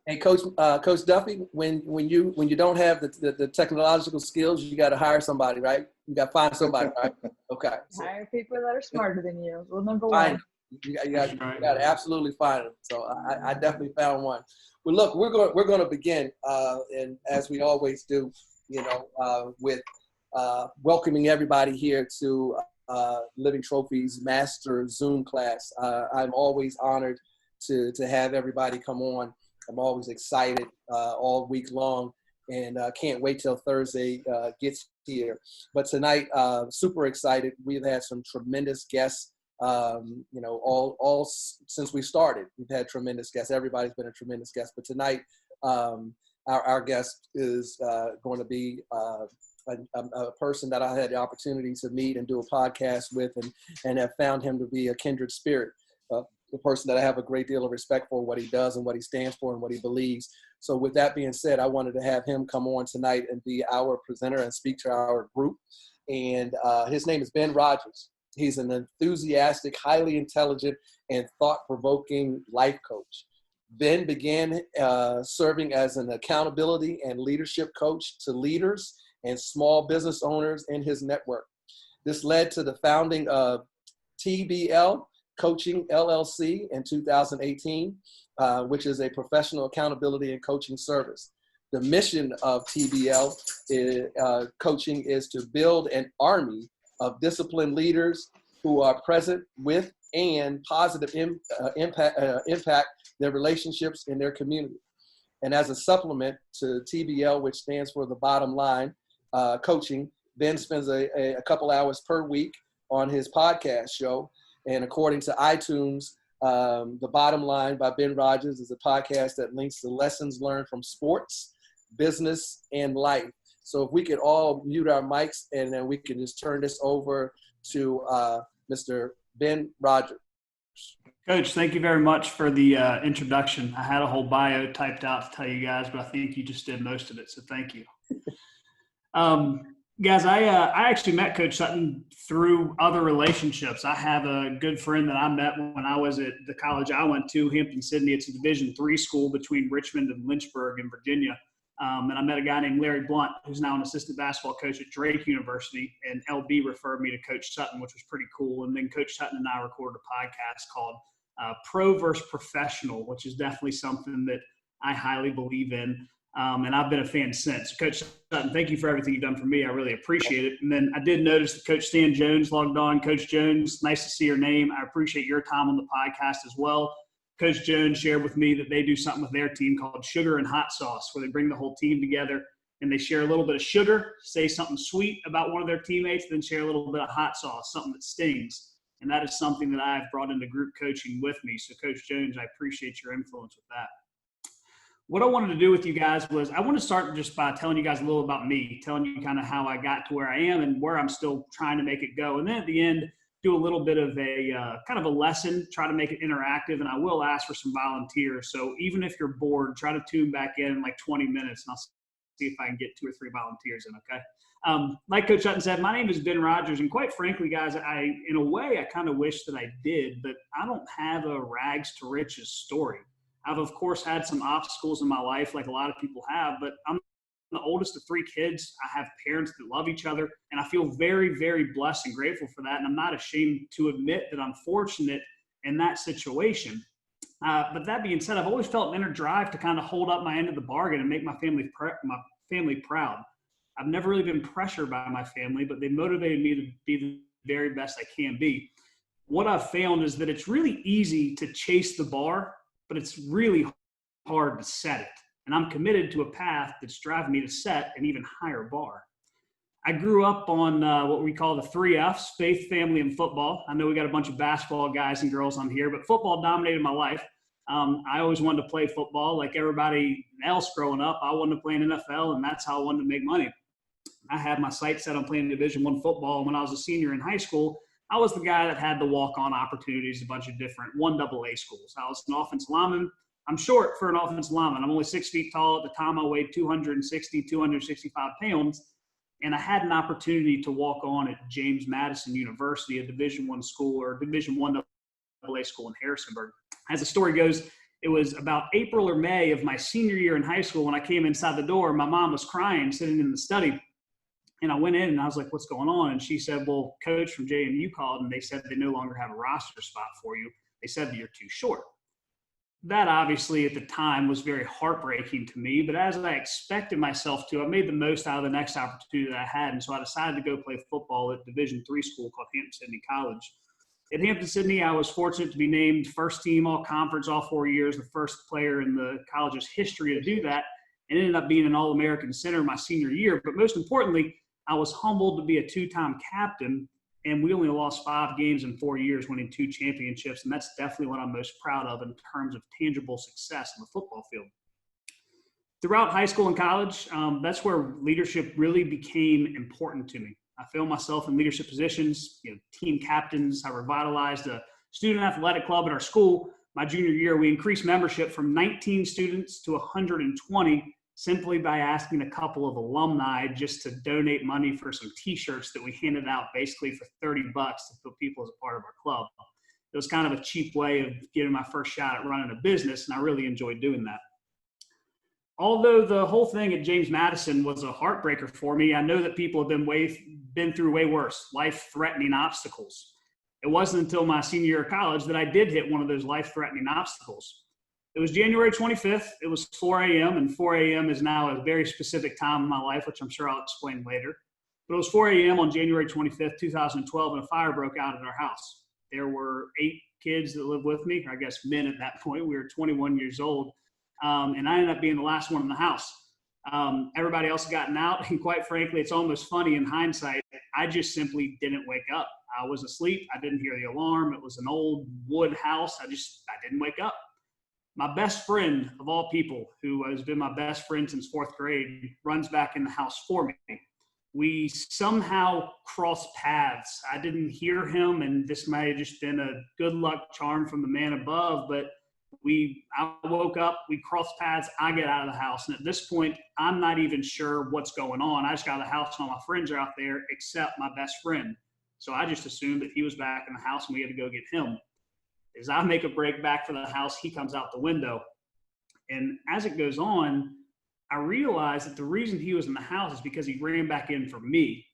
Hey, Coach Duffy, when you don't have the technological skills, you got to hire somebody, right? You got to find somebody, right? Okay. So Hire people that are smarter than you. Rule number find one. them. You got to absolutely find them. So I definitely found one. Well, look, we're going to begin, and as we always do, with welcoming everybody here to Living Trophies Master Zoom class. I'm always honored to have everybody come on. I'm always excited all week long, and can't wait till Thursday gets here. But tonight, super excited. We've had some tremendous guests. All since we started, we've had tremendous guests. Everybody's been a tremendous guest. But tonight, our guest is going to be a person that I had the opportunity to meet and do a podcast with, and have found him to be a kindred spirit. The person that I have a great deal of respect for, what he does and what he stands for and what he believes. So with that being said, I wanted to have him come on tonight and be our presenter and speak to our group. And his name is Ben Rogers. He's an enthusiastic, highly intelligent, and thought-provoking life coach. Ben began serving as an accountability and leadership coach to leaders and small business owners in his network. This led to the founding of TBL Coaching LLC in 2018, which is a professional accountability and coaching service. The mission of TBL coaching is to build an army of disciplined leaders who are present with and positive impact their relationships in their community. And as a supplement to TBL, which stands for the bottom line coaching, Ben spends a couple hours per week on his podcast show. And according to iTunes, The Bottom Line by Ben Rogers is a podcast that links the lessons learned from sports, business, and life. So if we could all mute our mics, and then we can just turn this over to Mr. Ben Rogers. Coach, thank you very much for the introduction. I had a whole bio typed out to tell you guys, but I think you just did most of it, so thank you. Guys, I actually met Coach Sutton through other relationships. I have a good friend that I met when I was at the college I went to, Hampton-Sydney. It's a Division III school between Richmond and Lynchburg in Virginia. And I met a guy named Larry Blunt, who's now an assistant basketball coach at Drake University. And LB referred me to Coach Sutton, which was pretty cool. And then Coach Sutton and I recorded a podcast called Pro versus Professional, which is definitely something that I highly believe in. And I've been a fan since. Coach Sutton, thank you for everything you've done for me. I really appreciate it. And then I did notice that Coach Stan Jones logged on. Coach Jones, nice to see your name. I appreciate your time on the podcast as well. Coach Jones shared with me that they do something with their team called Sugar and Hot Sauce, where they bring the whole team together and they share a little bit of sugar, say something sweet about one of their teammates, then share a little bit of hot sauce, something that stings. And that is something that I've brought into group coaching with me. So Coach Jones, I appreciate your influence with that. What I wanted to do with you guys was I want to start just by telling you guys a little about me, telling you kind of how I got to where I am and where I'm still trying to make it go. And then at the end, do a little bit of a kind of a lesson, try to make it interactive, and I will ask for some volunteers. So even if you're bored, try to tune back in like 20 minutes, and I'll see if I can get 2 or 3 volunteers in, okay? Like Coach Sutton said, my name is Ben Rogers, and quite frankly, guys, in a way, I kind of wish that I did, but I don't have a rags to riches story. I've, of course, had some obstacles in my life like a lot of people have, but I'm the oldest of 3 kids. I have parents that love each other, and I feel very, very blessed and grateful for that, and I'm not ashamed to admit that I'm fortunate in that situation. But that being said, I've always felt an inner drive to kind of hold up my end of the bargain and make my family proud. I've never really been pressured by my family, but they motivated me to be the very best I can be. What I've found is that it's really easy to chase the bar, but it's really hard to set it. And I'm committed to a path that's driving me to set an even higher bar. I grew up on what we call the 3 Fs, faith, family, and football. I know we got a bunch of basketball guys and girls on here, but football dominated my life. I always wanted to play football like everybody else growing up. I wanted to play in NFL, and that's how I wanted to make money. I had my sights set on playing Division I football. And when I was a senior in high school, I was the guy that had the walk-on opportunities, a bunch of different 1AA schools. I was an offensive lineman. I'm short for an offensive lineman. I'm only 6 feet tall. At the time, I weighed 260, 265 pounds. And I had an opportunity to walk on at James Madison University, a Division I school or Division I AA school in Harrisonburg. As the story goes, It was about April or May of my senior year in high school when I came inside the door. My mom was crying, sitting in the study. And I went in and I was like, what's going on? And she said, well, coach from JMU called and they said they no longer have a roster spot for you. They said that you're too short. That obviously at the time was very heartbreaking to me, but as I expected myself to, I made the most out of the next opportunity that I had. And so I decided to go play football at Division III school called Hampton-Sydney College. At Hampton-Sydney, I was fortunate to be named first team all conference all 4 years, the first player in the college's history to do that, and ended up being an All-American center my senior year. But most importantly, I was humbled to be a two-time captain, and we only lost 5 games in 4 years, winning 2 championships, and that's definitely what I'm most proud of in terms of tangible success on the football field. Throughout high school and college, that's where leadership really became important to me. I found myself in leadership positions, team captains. I revitalized a student athletic club at our school. My junior year, we increased membership from 19 students to 120 simply by asking a couple of alumni just to donate money for some T-shirts that we handed out basically for $30 to put people as a part of our club. It was kind of a cheap way of getting my first shot at running a business, and I really enjoyed doing that. Although the whole thing at James Madison was a heartbreaker for me, I know that people have been through way worse, life-threatening obstacles. It wasn't until my senior year of college that I did hit one of those life-threatening obstacles. It was January 25th. It was 4 a.m., and 4 a.m. is now a very specific time in my life, which I'm sure I'll explain later. But it was 4 a.m. on January 25th, 2012, and a fire broke out at our house. There were 8 kids that lived with me, or I guess men at that point. We were 21 years old. And I ended up being the last one in the house. Everybody else had gotten out, and quite frankly, it's almost funny in hindsight. I just simply didn't wake up. I was asleep. I didn't hear the alarm. It was an old wood house. I didn't wake up. My best friend of all people, who has been my best friend since 4th grade, runs back in the house for me. We somehow crossed paths. I didn't hear him, and this might have just been a good luck charm from the man above, but I woke up, we crossed paths, I get out of the house. And at this point, I'm not even sure what's going on. I just got out of the house and all my friends are out there except my best friend. So I just assumed that he was back in the house and we had to go get him. As I make a break back for the house, he comes out the window. And as it goes on, I realize that the reason he was in the house is because he ran back in for me.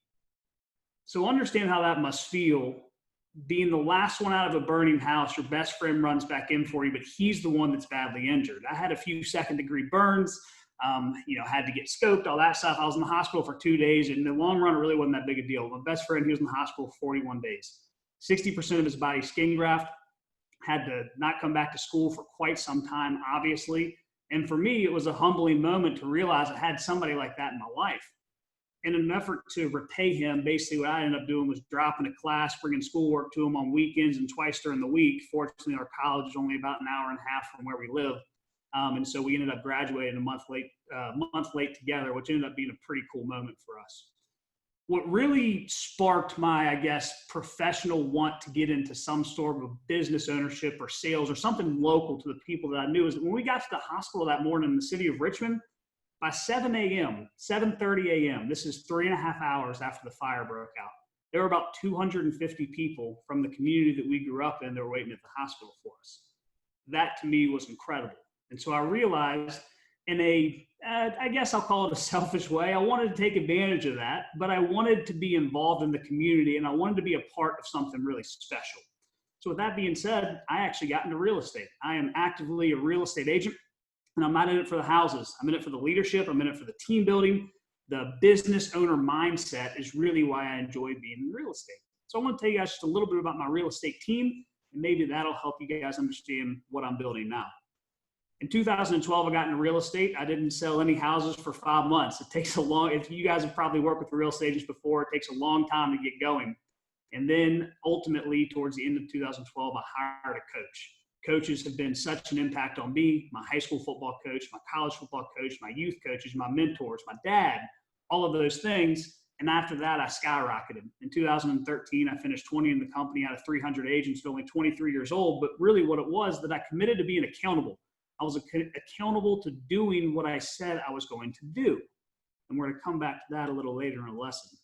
So understand how that must feel. Being the last one out of a burning house, your best friend runs back in for you, but he's the one that's badly injured. I had a few second-degree burns, had to get scoped, all that stuff. I was in the hospital for 2 days, and in the long run, it really wasn't that big a deal. My best friend, he was in the hospital for 41 days. 60% of his body skin graft, had to not come back to school for quite some time, obviously. And for me, it was a humbling moment to realize I had somebody like that in my life. In an effort to repay him, basically what I ended up doing was dropping a class, bringing schoolwork to him on weekends and twice during the week. Fortunately, our college is only about an hour and a half from where we live. And so we ended up graduating a month late together, which ended up being a pretty cool moment for us. What really sparked my, professional want to get into some sort of business ownership or sales or something local to the people that I knew is that when we got to the hospital that morning in the city of Richmond, by 7:30 a.m., this is 3.5 hours after the fire broke out, there were about 250 people from the community that we grew up in that were waiting at the hospital for us. That to me was incredible. And so I realized in I'll call it a selfish way, I wanted to take advantage of that, but I wanted to be involved in the community and I wanted to be a part of something really special. So with that being said, I actually got into real estate. I am actively a real estate agent. And I'm not in it for the houses. I'm in it for the leadership. I'm in it for the team building. The business owner mindset is really why I enjoy being in real estate. So I want to tell you guys just a little bit about my real estate team, and maybe that'll help you guys understand what I'm building now. In 2012, I got into real estate. I didn't sell any houses for 5 months. It takes if you guys have probably worked with real estate agents before, it takes a long time to get going. And then ultimately, towards the end of 2012, I hired a coach. Coaches have been such an impact on me, my high school football coach, my college football coach, my youth coaches, my mentors, my dad, all of those things. And after that, I skyrocketed. In 2013, I finished 20 in the company out of 300 agents, only 23 years old. But really what it was that I committed to being accountable. I was accountable to doing what I said I was going to do. And we're going to come back to that a little later in the lesson.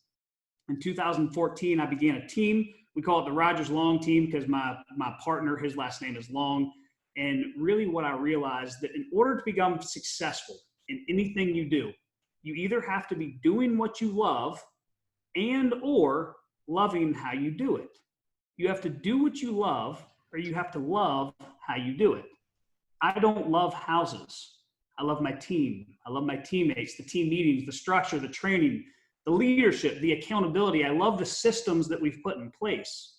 In 2014, I began a team. We call it the Rogers Long team because my partner, his last name is Long. And really what I realized that in order to become successful in anything you do, you either have to be doing what you love and or loving how you do it. You have to do what you love, or you have to love how you do it. I don't love houses. I love my team. I love my teammates, the team meetings, the structure, the training, the leadership, the accountability. I love the systems that we've put in place.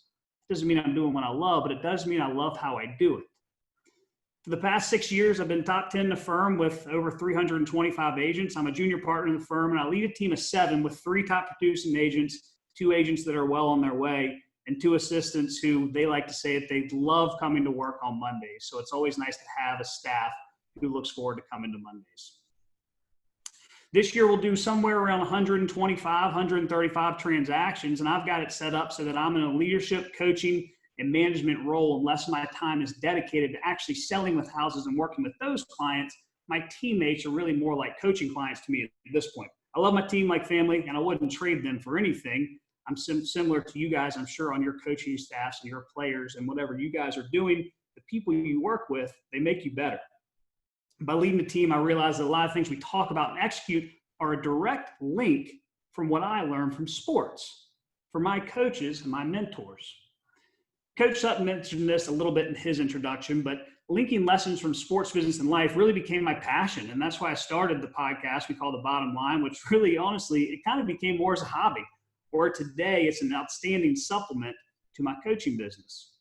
It doesn't mean I'm doing what I love, but it does mean I love how I do it. For the past 6 years, I've been top 10 in the firm with over 325 agents. I'm a junior partner in the firm, and I lead a team of 7 with 3 top producing agents, 2 agents that are well on their way, and 2 assistants who they like to say that they love coming to work on Mondays. So it's always nice to have a staff who looks forward to coming to Mondays. This year, we'll do somewhere around 125, 135 transactions, and I've got it set up so that I'm in a leadership, coaching, and management role unless my time is dedicated to actually selling with houses and working with those clients. My teammates are really more like coaching clients to me at this point. I love my team like family, and I wouldn't trade them for anything. I'm similar to you guys, I'm sure, on your coaching staffs and your players and whatever you guys are doing. The people you work with, they make you better. By leading the team, I realized that a lot of things we talk about and execute are a direct link from what I learned from sports, from my coaches and my mentors. Coach Sutton mentioned this a little bit in his introduction, but linking lessons from sports, business, and life really became my passion. And that's why I started the podcast we call The Bottom Line, which really, honestly, it kind of became more as a hobby. Or today, it's an outstanding supplement to my coaching business.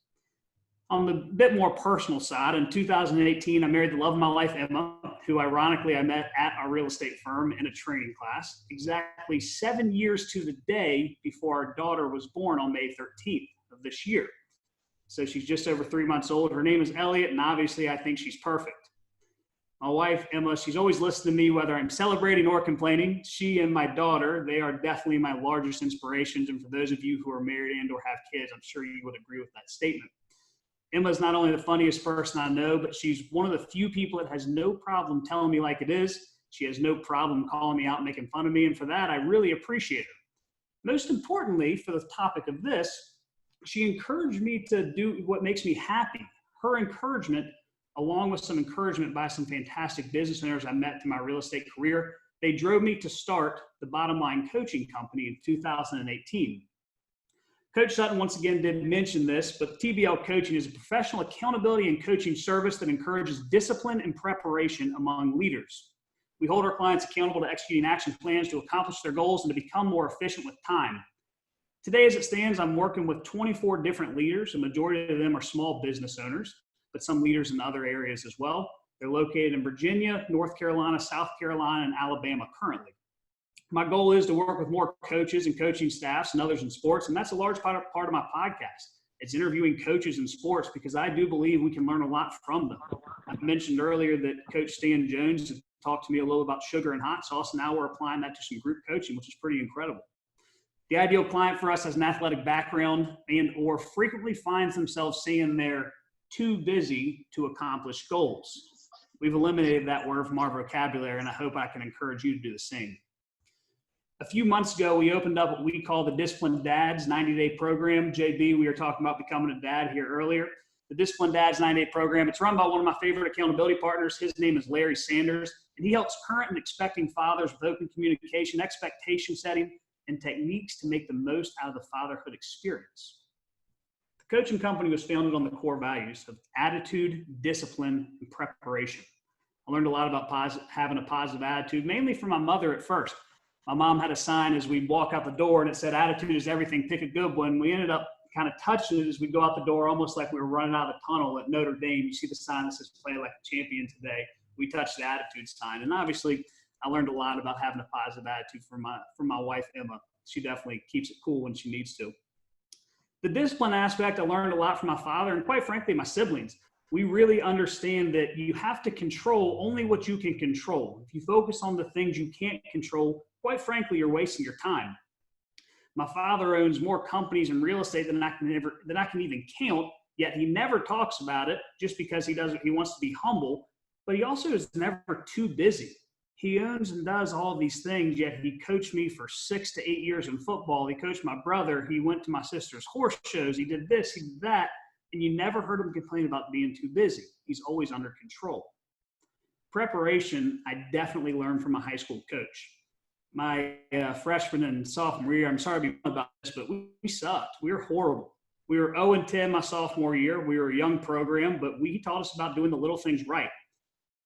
On the bit more personal side, in 2018, I married the love of my life, Emma, who ironically I met at our real estate firm in a training class, exactly 7 years to the day before our daughter was born on May 13th of this year. So she's just over 3 months old. Her name is Elliot, and obviously I think she's perfect. My wife, Emma, she's always listened to me whether I'm celebrating or complaining. She and my daughter, they are definitely my largest inspirations. And for those of you who are married and or have kids, I'm sure you would agree with that statement. Emma's not only the funniest person I know, but she's one of the few people that has no problem telling me like it is. She has no problem calling me out and making fun of me. And for that, I really appreciate her. Most importantly, for the topic of this, she encouraged me to do what makes me happy. Her encouragement, along with some encouragement by some fantastic business owners I met through my real estate career, they drove me to start the Bottom Line Coaching Company in 2018. Coach Sutton once again did mention this, but TBL Coaching is a professional accountability and coaching service that encourages discipline and preparation among leaders. We hold our clients accountable to executing action plans to accomplish their goals and to become more efficient with time. Today, as it stands, I'm working with 24 different leaders. A majority of them are small business owners, but some leaders in other areas as well. They're located in Virginia, North Carolina, South Carolina, and Alabama currently. My goal is to work with more coaches and coaching staffs and others in sports, and that's a large part of my podcast. It's interviewing coaches in sports because I do believe we can learn a lot from them. I mentioned earlier that Coach Stan Jones talked to me a little about sugar and hot sauce. Now we're applying that to some group coaching, which is pretty incredible. The ideal client for us has an athletic background and or frequently finds themselves saying they're too busy to accomplish goals. We've eliminated that word from our vocabulary, and I hope I can encourage you to do the same. A few months ago, we opened up what we call the Disciplined Dads 90-day program. JB, we were talking about becoming a dad here earlier. The Disciplined Dads 90-day program, it's run by one of my favorite accountability partners. His name is Larry Sanders, and he helps current and expecting fathers with open communication, expectation setting, and techniques to make the most out of the fatherhood experience. The coaching company was founded on the core values of attitude, discipline, and preparation. I learned a lot about having a positive attitude, mainly from my mother at first. My mom had a sign as we walk out the door, and it said, "Attitude is everything, pick a good one." We ended up kind of touching it as we go out the door, almost like we were running out of the tunnel at Notre Dame. You see the sign that says, "Play like a champion today." We touched the attitude sign. And obviously, I learned a lot about having a positive attitude from my wife, Emma. She definitely keeps it cool when she needs to. The discipline aspect, I learned a lot from my father and, quite frankly, my siblings. We really understand that you have to control only what you can control. If you focus on the things you can't control, quite frankly, you're wasting your time. My father owns more companies in real estate than I can even count, yet he never talks about it just because he wants to be humble, but he also is never too busy. He owns and does all these things, yet he coached me for 6 to 8 years in football. He coached my brother. He went to my sister's horse shows. He did this, he did that, and you never heard him complain about being too busy. He's always under control. Preparation, I definitely learned from a high school coach. My freshman and sophomore year, I'm sorry to be about this, but we sucked. We were horrible. We were 0-10 my sophomore year. We were a young program, but he taught us about doing the little things right.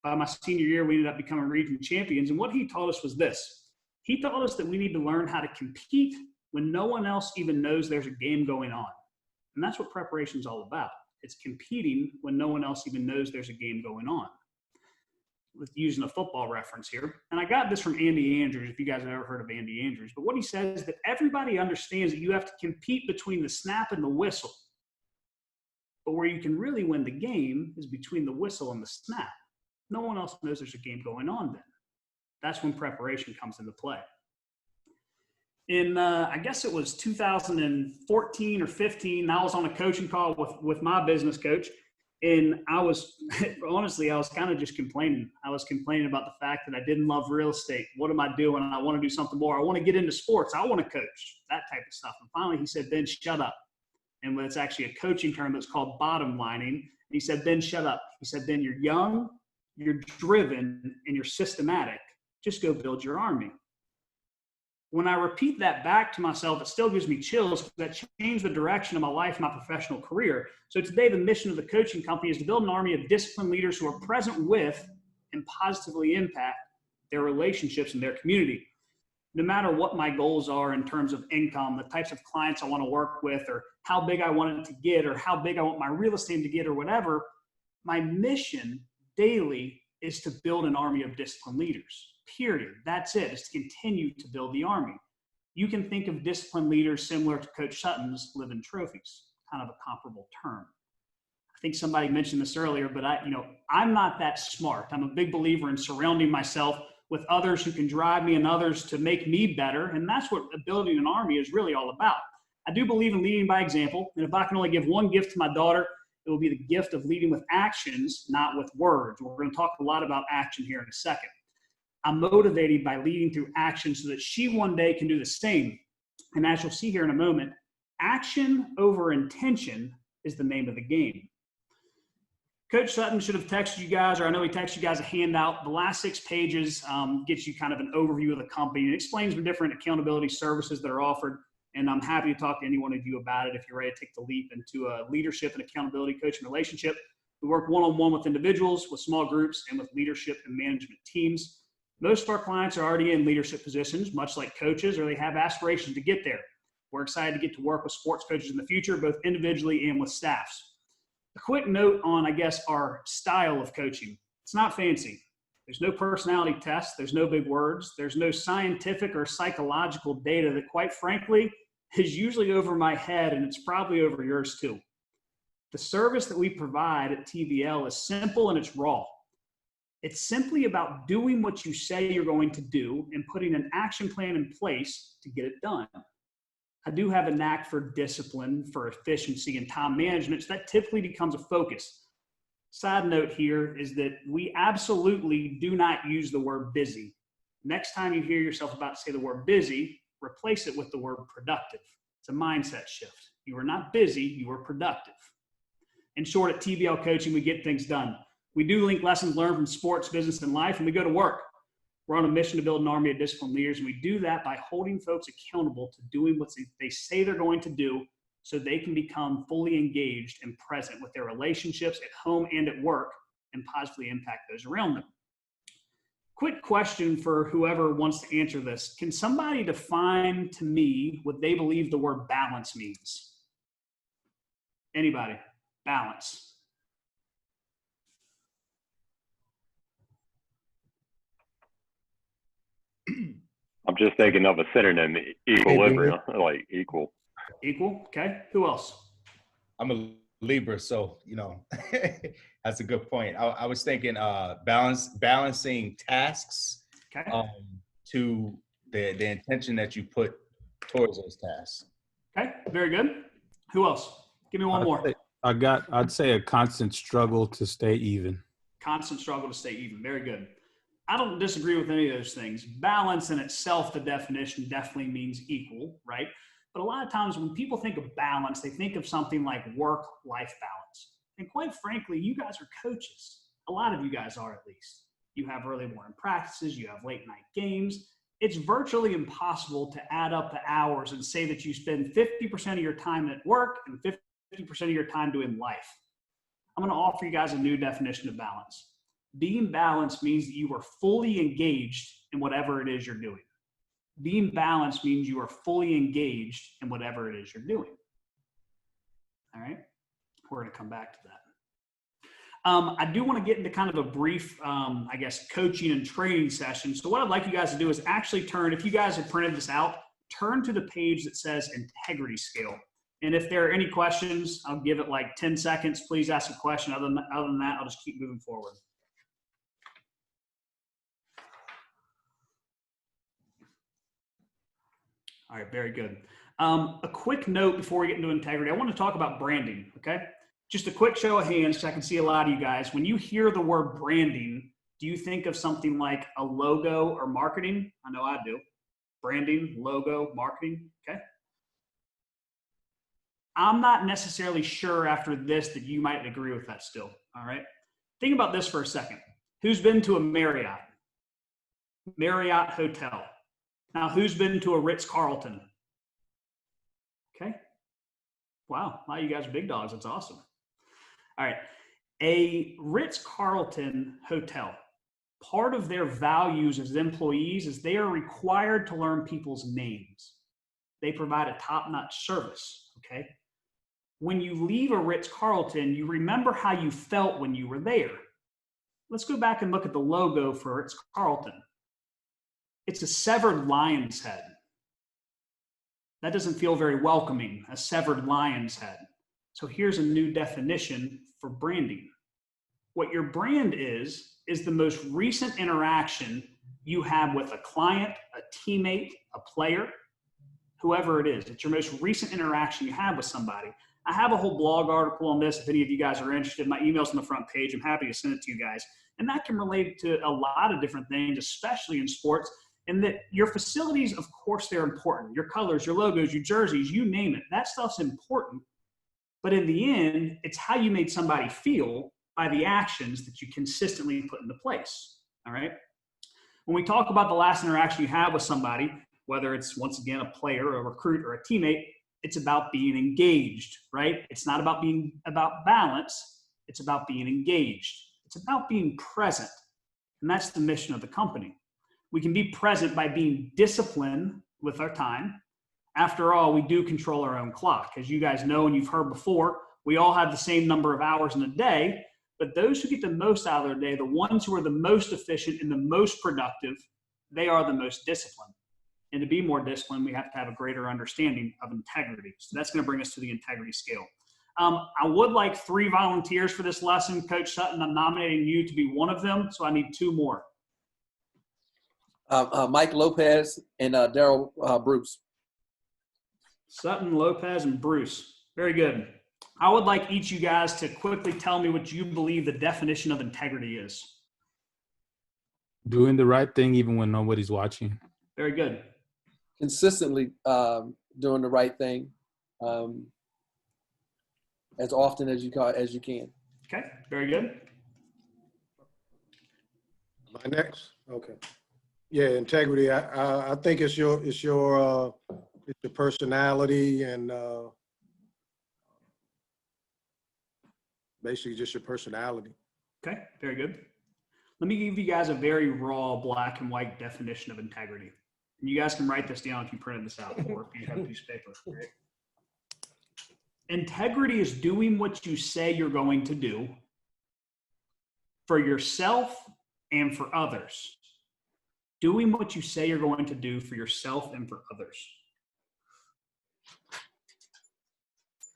By my senior year, we ended up becoming region champions. And what he taught us was this. He taught us that we need to learn how to compete when no one else even knows there's a game going on. And that's what preparation is all about. It's competing when no one else even knows there's a game going on. With using a football reference here. And I got this from Andy Andrews, if you guys have ever heard of Andy Andrews. But what he says is that everybody understands that you have to compete between the snap and the whistle. But where you can really win the game is between the whistle and the snap. No one else knows there's a game going on then. That's when preparation comes into play. In, I guess it was 2014 or 15, I was on a coaching call with my business coach. And I was, honestly, I was kind of just complaining. I was complaining about the fact that I didn't love real estate. What am I doing? I want to do something more. I want to get into sports. I want to coach, that type of stuff. And finally he said, Ben, shut up. And it's actually a coaching term that's called bottom lining. And he said, Ben, shut up. He said, Ben, you're young, you're driven, and you're systematic. Just go build your army. When I repeat that back to myself, it still gives me chills because that changed the direction of my life, my professional career. So today, the mission of the coaching company is to build an army of disciplined leaders who are present with and positively impact their relationships in their community. No matter what my goals are in terms of income, the types of clients I want to work with, or how big I want it to get, or how big I want my real estate to get, or whatever, my mission daily is to build an army of disciplined leaders. Period. That's it. It's to continue to build the army. You can think of disciplined leaders similar to Coach Sutton's Living Trophies, kind of a comparable term. I think somebody mentioned this earlier, but I'm not that smart. I'm a big believer in surrounding myself with others who can drive me and others to make me better. And that's what building an army is really all about. I do believe in leading by example. And if I can only give one gift to my daughter, it will be the gift of leading with actions, not with words. We're going to talk a lot about action here in a second. I'm motivated by leading through action so that she one day can do the same. And as you'll see here in a moment, action over intention is the name of the game. Coach Sutton should have texted you guys, or I know he texted you guys a handout. The last 6 pages gets you kind of an overview of the company and explains the different accountability services that are offered. And I'm happy to talk to any one of you about it if you're ready to take the leap into a leadership and accountability coaching relationship. We work one-on-one with individuals, with small groups, and with leadership and management teams. Most of our clients are already in leadership positions, much like coaches, or they have aspirations to get there. We're excited to get to work with sports coaches in the future, both individually and with staffs. A quick note on, our style of coaching. It's not fancy. There's no personality test. There's no big words. There's no scientific or psychological data that, quite frankly, is usually over my head, and it's probably over yours too. The service that we provide at TVL is simple and it's raw. It's simply about doing what you say you're going to do and putting an action plan in place to get it done. I do have a knack for discipline, for efficiency, and time management, so that typically becomes a focus. Side note here is that we absolutely do not use the word busy. Next time you hear yourself about to say the word busy, replace it with the word productive. It's a mindset shift. You are not busy, you are productive. In short, at TVL Coaching, we get things done. We do link lessons learned from sports, business, and life, and we go to work. We're on a mission to build an army of disciplined leaders, and we do that by holding folks accountable to doing what they say they're going to do so they can become fully engaged and present with their relationships at home and at work and positively impact those around them. Quick question for whoever wants to answer this. Can somebody define to me what they believe the word balance means? Anybody? Balance. I'm just thinking of a synonym, equilibrium, like equal. Equal, okay. Who else? I'm a Libra, so that's a good point. I was thinking balancing tasks Okay. to the intention that you put towards those tasks. Okay, very good. Who else? Give me one more. I'd say a constant struggle to stay even. Constant struggle to stay even. Very good. I don't disagree with any of those things. Balance in itself, the definition definitely means equal, right? But a lot of times when people think of balance, they think of something like work-life balance. And quite frankly, you guys are coaches. A lot of you guys are, at least. You have early morning practices, you have late night games. It's virtually impossible to add up the hours and say that you spend 50% of your time at work and 50% of your time doing life. I'm going to offer you guys a new definition of balance. Being balanced means that you are fully engaged in whatever it is you're doing. Being balanced means you are fully engaged in whatever it is you're doing. All right? We're going to come back to that. I do want to get into kind of a brief, I guess, coaching and training session. So what I'd like you guys to do is actually turn, if you guys have printed this out, turn to the page that says integrity scale. And if there are any questions, I'll give it like 10 seconds. Please ask a question. Other than that, I'll just keep moving forward. All right, very good. A quick note before we get into integrity. I want to talk about branding, okay? Just a quick show of hands, because I can see a lot of you guys. When you hear the word branding, do you think of something like a logo or marketing? I know I do. Branding, logo, marketing, okay? I'm not necessarily sure after this that you might agree with that still, all right? Think about this for a second. Who's been to a Marriott? Marriott Hotel. Now, who's been to a Ritz-Carlton? Okay. Wow, you guys are big dogs. That's awesome. All right. A Ritz-Carlton hotel, part of their values as employees is they are required to learn people's names. They provide a top-notch service, okay? When you leave a Ritz-Carlton, you remember how you felt when you were there. Let's go back and look at the logo for Ritz-Carlton. It's a severed lion's head. That doesn't feel very welcoming, a severed lion's head. So here's a new definition for branding. What your brand is the most recent interaction you have with a client, a teammate, a player, whoever it is. It's your most recent interaction you have with somebody. I have a whole blog article on this. If any of you guys are interested, my email's on the front page. I'm happy to send it to you guys. And that can relate to a lot of different things, especially in sports. And that your facilities, of course, they're important. Your colors, your logos, your jerseys, you name it. That stuff's important. But in the end, it's how you made somebody feel by the actions that you consistently put into place. All right? When we talk about the last interaction you have with somebody, whether it's, once again, a player, a recruit, or a teammate, it's about being engaged, right? It's not about being about balance. It's about being engaged. It's about being present. And that's the mission of the company. We can be present by being disciplined with our time. After all, we do control our own clock. As you guys know and you've heard before, we all have the same number of hours in a day, but those who get the most out of their day, the ones who are the most efficient and the most productive, they are the most disciplined. And to be more disciplined, we have to have a greater understanding of integrity. So that's going to bring us to the integrity scale. I would like 3 volunteers for this lesson. Coach Sutton, I'm nominating you to be one of them, so I need 2 more. Mike Lopez and Daryl Bruce. Sutton, Lopez, and Bruce. Very good. I would like each of you guys to quickly tell me what you believe the definition of integrity is. Doing the right thing even when nobody's watching. Very good. Consistently doing the right thing as often as you can. Okay, very good. Am I next? Okay. Yeah, integrity. I think it's your personality and basically just your personality. Okay, very good. Let me give you guys a very raw black and white definition of integrity. And you guys can write this down if you printed this out or if you have a piece of paper. Right? Integrity is doing what you say you're going to do for yourself and for others. Doing what you say you're going to do for yourself and for others.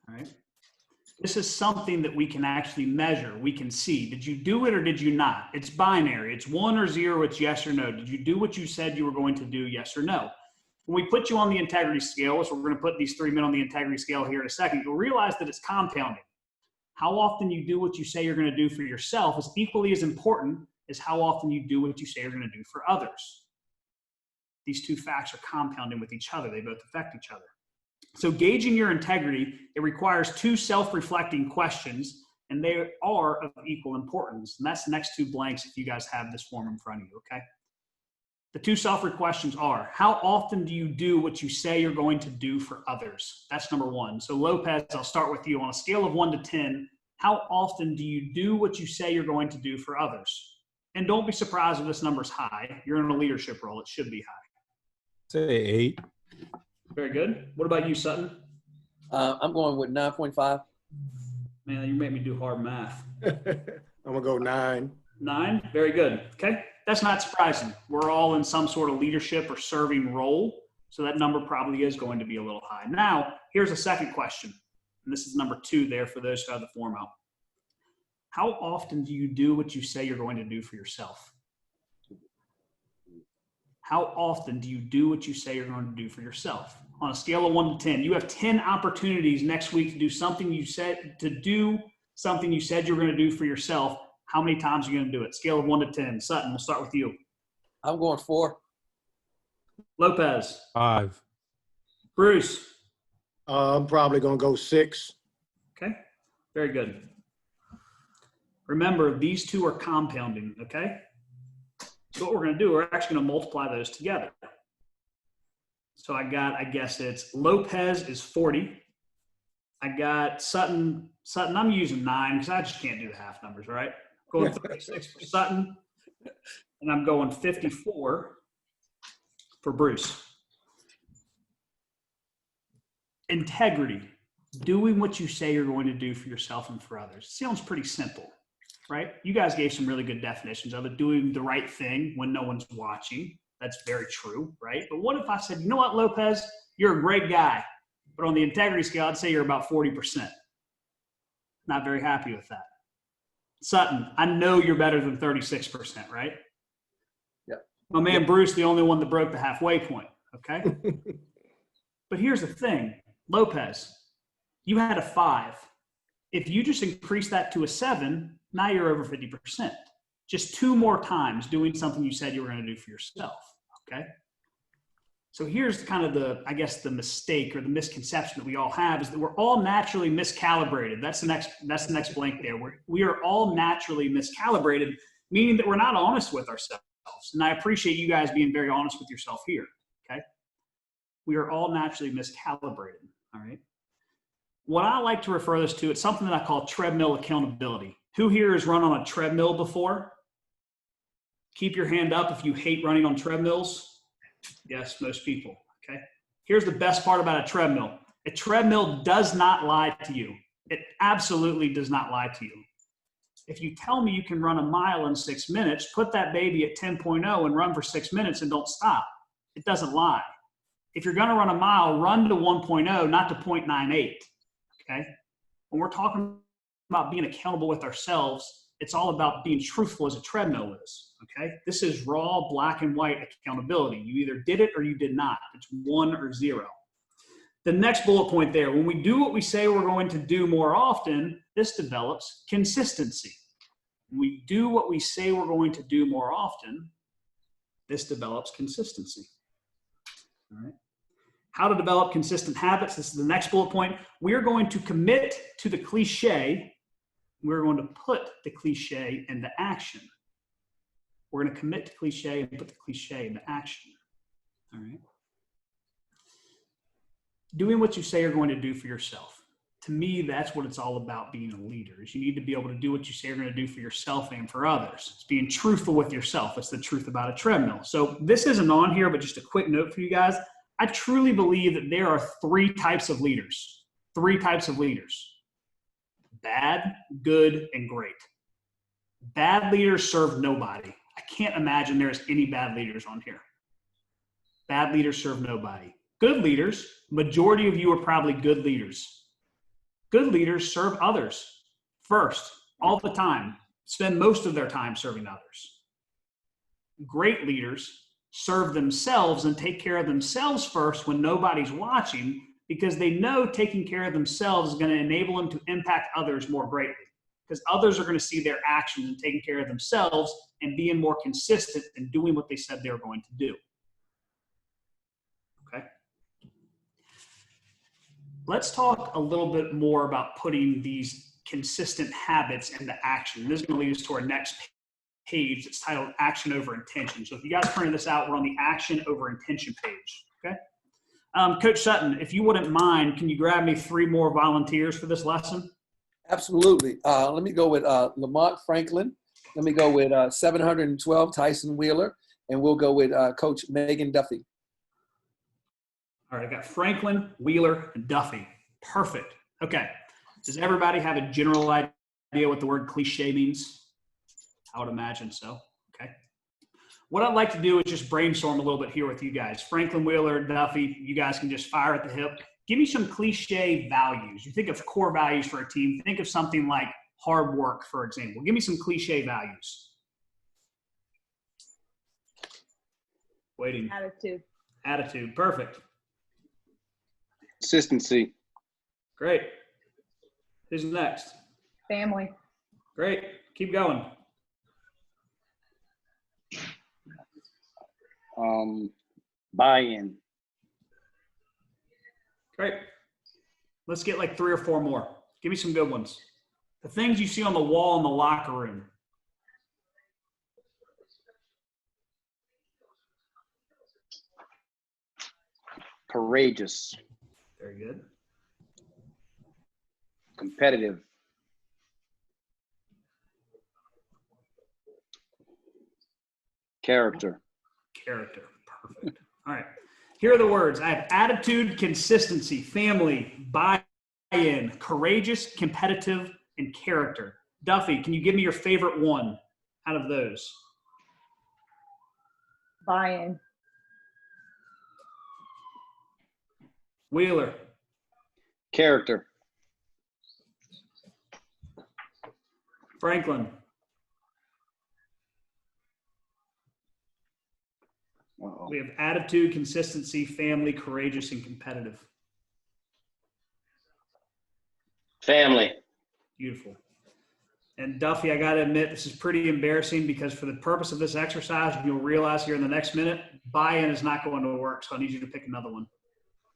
All right. This is something that we can actually measure. We can see. Did you do it or did you not? It's binary. It's 1 or 0. It's yes or no. Did you do what you said you were going to do? Yes or no. When we put you on the integrity scale, so we're going to put these 3 men on the integrity scale here in a second, you'll realize that it's compounding. How often you do what you say you're going to do for yourself is equally as important as how often you do what you say you're going to do for others. These 2 facts are compounding with each other. They both affect each other. So gauging your integrity, it requires 2 self-reflecting questions. and they are of equal importance. And that's the next two blanks if you guys have this form in front of you, okay? The two self-read questions are, how often do you do what you say you're going to do for others? That's number one. So Lopez, I'll start with you. On a scale of 1 to 10, how often do you do what you say you're going to do for others? And don't be surprised if this number's high. You're in a leadership role. It should be high. Say 8. Very good. What about you, Sutton? I'm going with 9.5. Man, you make me do hard math. I'm gonna go 9. 9? Very good. Okay. That's not surprising. We're all in some sort of leadership or serving role. So that number probably is going to be a little high. Now, here's a second question. And this is number 2 there for those who have the form out. How often do you do what you say you're going to do for yourself? How often do you do what you say you're going to do for yourself? On a scale of 1 to 10, you have 10 opportunities next week to do something you said you were going to do for yourself. How many times are you going to do it? Scale of 1 to 10. Sutton, we'll start with you. I'm going 4. Lopez. 5. Bruce. I'm probably gonna go 6. Okay. Very good. Remember, these two are compounding, okay? So what we're going to do, we're actually going to multiply those together. So I guess it's Lopez is 40. I got Sutton, I'm using 9 because I just can't do the half numbers, right? Going 36 for Sutton, and I'm going 54 for Bruce. Integrity, doing what you say you're going to do for yourself and for others. Sounds pretty simple, right? You guys gave some really good definitions of it. Doing the right thing when no one's watching. That's very true, right? But what if I said, you know what, Lopez, you're a great guy, but on the integrity scale, I'd say you're about 40%. Not very happy with that. Sutton, I know you're better than 36%, right? Yeah. My man Bruce, the only one that broke the halfway point, okay? But here's the thing, Lopez, you had a 5. If you just increase that to a 7, now you're over 50%. Just 2 more times doing something you said you were going to do for yourself, okay? So here's kind of the mistake or the misconception that we all have is that we're all naturally miscalibrated. That's the next blank there. We are all naturally miscalibrated, meaning that we're not honest with ourselves. And I appreciate you guys being very honest with yourself here, okay? We are all naturally miscalibrated, all right? What I like to refer this to, it's something that I call treadmill accountability. Who here has run on a treadmill before? Keep your hand up if you hate running on treadmills. Yes, most people, okay? Here's the best part about a treadmill. A treadmill does not lie to you. It absolutely does not lie to you. If you tell me you can run a mile in 6 minutes, put that baby at 10.0 and run for 6 minutes and don't stop. It doesn't lie. If you're gonna run a mile, run to 1.0, not to 0.98, okay? When we're talking about being accountable with ourselves, it's all about being truthful as a treadmill is, okay? This is raw, black and white accountability. You either did it or you did not. It's 1 or 0. The next bullet point there, when we do what we say we're going to do more often, this develops consistency. When we do what we say we're going to do more often, this develops consistency, all right? How to develop consistent habits. This is the next bullet point. We are going to commit to the cliche. We're going to put the cliche into action. We're going to commit to cliche and put the cliche into action. All right. Doing what you say you're going to do for yourself. To me, that's what it's all about being a leader, is you need to be able to do what you say you're going to do for yourself and for others. It's being truthful with yourself. It's the truth about a treadmill. So this isn't on here, but just a quick note for you guys. I truly believe that there are 3 types of leaders. 3 types of leaders. Bad, good, and great. Bad leaders serve nobody. I can't imagine there's any bad leaders on here. Bad leaders serve nobody. Good leaders, majority of you are probably good leaders. Good leaders serve others first, all the time. Spend most of their time serving others. Great leaders serve themselves and take care of themselves first when nobody's watching, because they know taking care of themselves is going to enable them to impact others more greatly, because others are going to see their actions and taking care of themselves and being more consistent in doing what they said they were going to do. Okay. Let's talk a little bit more about putting these consistent habits into action. This is going to lead us to our next page. It's titled Action Over Intention. So if you guys printed this out, we're on the Action Over Intention page. Okay. Coach Sutton, if you wouldn't mind, can you grab me 3 more volunteers for this lesson? Absolutely. Let me go with Lamont Franklin. Let me go with 712 Tyson Wheeler, and we'll go with Coach Megan Duffy. All right, I got Franklin, Wheeler, and Duffy. Perfect. Okay. Does everybody have a general idea what the word cliche means? I would imagine so. Okay. What I'd like to do is just brainstorm a little bit here with you guys. Franklin, Wheeler, Duffy, you guys can just fire at the hip. Give me some cliche values. You think of core values for a team. Think of something like hard work, for example. Give me some cliche values. Waiting. Attitude. Attitude. Perfect. Consistency. Great. Who's next? Family. Great. Keep going. Buy-in. Great. Let's get like 3 or 4 more. Give me some good ones. The things you see on the wall in the locker room. Courageous. Very good. Competitive. Character. Character. Perfect. All right. Here are the words. I have attitude, consistency, family, buy-in, courageous, competitive, and character. Duffy, can you give me your favorite one out of those? Buy-in. Wheeler. Character. Franklin. Uh-oh. We have attitude, consistency, family, courageous, and competitive. Family. Beautiful. And Duffy, I got to admit, this is pretty embarrassing because for the purpose of this exercise, you'll realize here in the next minute, buy-in is not going to work. So I need you to pick another one.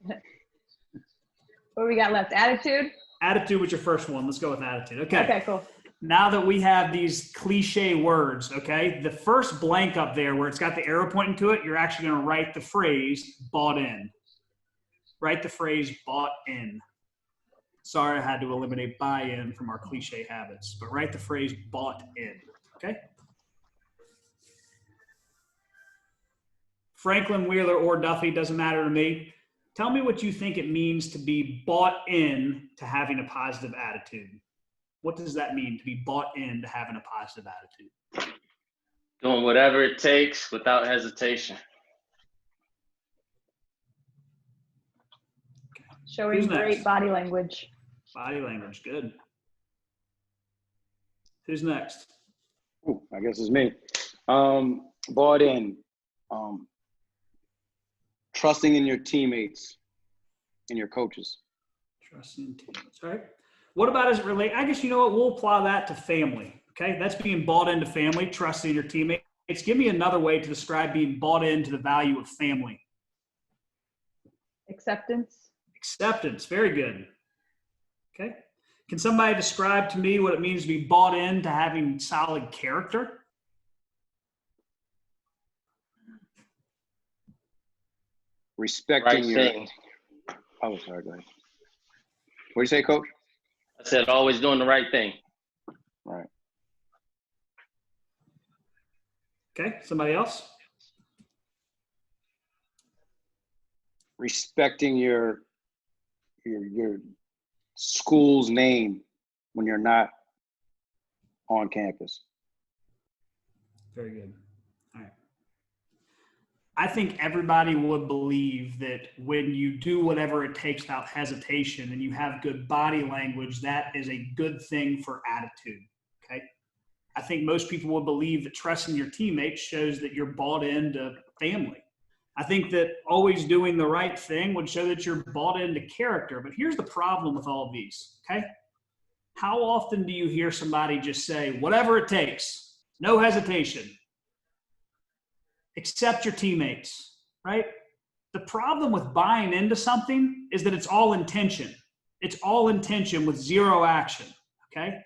What do we got left? Attitude? Attitude was your first one. Let's go with attitude. Okay, cool. Now that we have these cliche words, okay, the first blank up there where it's got the arrow pointing to it, you're actually going to write the phrase bought in. Write the phrase bought in. Sorry, I had to eliminate buy-in from our cliche habits, but write the phrase bought in, okay? Franklin, Wheeler, or Duffy, doesn't matter to me. Tell me what you think it means to be bought in to having a positive attitude. What does that mean, to be bought in to having a positive attitude? Doing whatever it takes without hesitation. Showing Who's next? great body language. Body language, good. Who's next? Ooh, I guess it's me. Bought in. Trusting in your teammates and your coaches. Trusting teammates, all right. What about as it relates? I guess you know what? We'll apply that to family, okay? That's being bought into family, trusting your teammates. Give me another way to describe being bought into the value of family. Acceptance. Acceptance, very good. Okay. Can somebody describe to me what it means to be bought into having solid character? Respecting Right your. thing. Oh, sorry. Go ahead. What do you say, Coach? I said always doing the right thing. Right. Okay. Somebody else? Respecting your school's name when you're not on campus. Very good. All right. I think everybody would believe that when you do whatever it takes without hesitation and you have good body language, that is a good thing for attitude. Okay. I think most people would believe that trusting your teammates shows that you're bought into family. I think that always doing the right thing would show that you're bought into character. But here's the problem with all of these, okay? How often do you hear somebody just say, whatever it takes, no hesitation, accept your teammates, right? The problem with buying into something is that it's all intention. It's all intention with zero action, okay?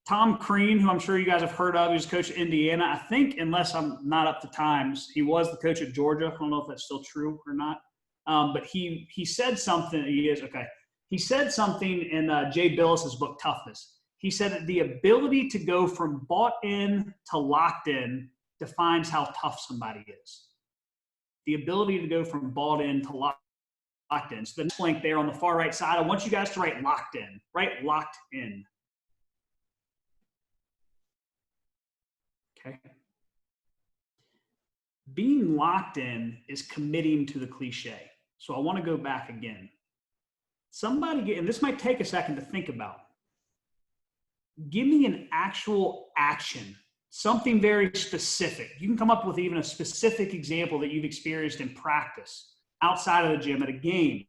Tom Crean, who I'm sure you guys have heard of, who's coach at Indiana. I think, unless I'm not up to times, he was the coach at Georgia. I don't know if that's still true or not. But he said something. He is, okay. He said something in Jay Billis's book, Toughness. He said that the ability to go from bought in to locked in defines how tough somebody is. The ability to go from bought in to locked in. So the next link there on the far right side, I want you guys to write locked in. Write locked in. Okay. Being locked in is committing to the cliche. So I want to go back again. And this might take a second to think about. Give me an actual action, something very specific. You can come up with even a specific example that you've experienced in practice, outside of the gym, at a game.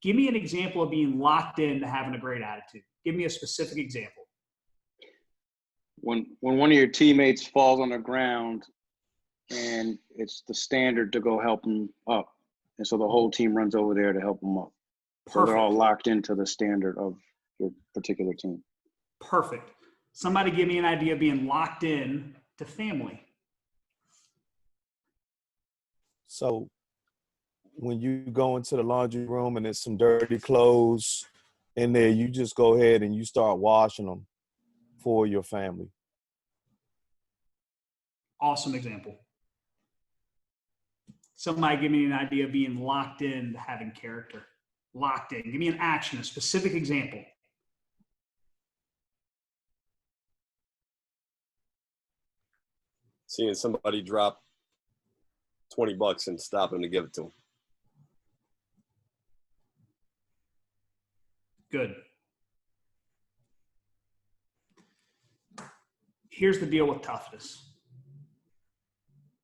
Give me an example of being locked in to having a great attitude. Give me a specific example. When one of your teammates falls on the ground and it's the standard to go help them up. And so the whole team runs over there to help them up. So they're all locked into the standard of your particular team. Perfect. Somebody give me an idea of being locked in to family. So when you go into the laundry room and there's some dirty clothes in there, you just go ahead and you start washing them for your family. Awesome example. Somebody give me an idea of being locked in to having character. Locked in. Give me an action, a specific example. Seeing somebody drop $20 and stopping to give it to them. Good. Here's the deal with toughness.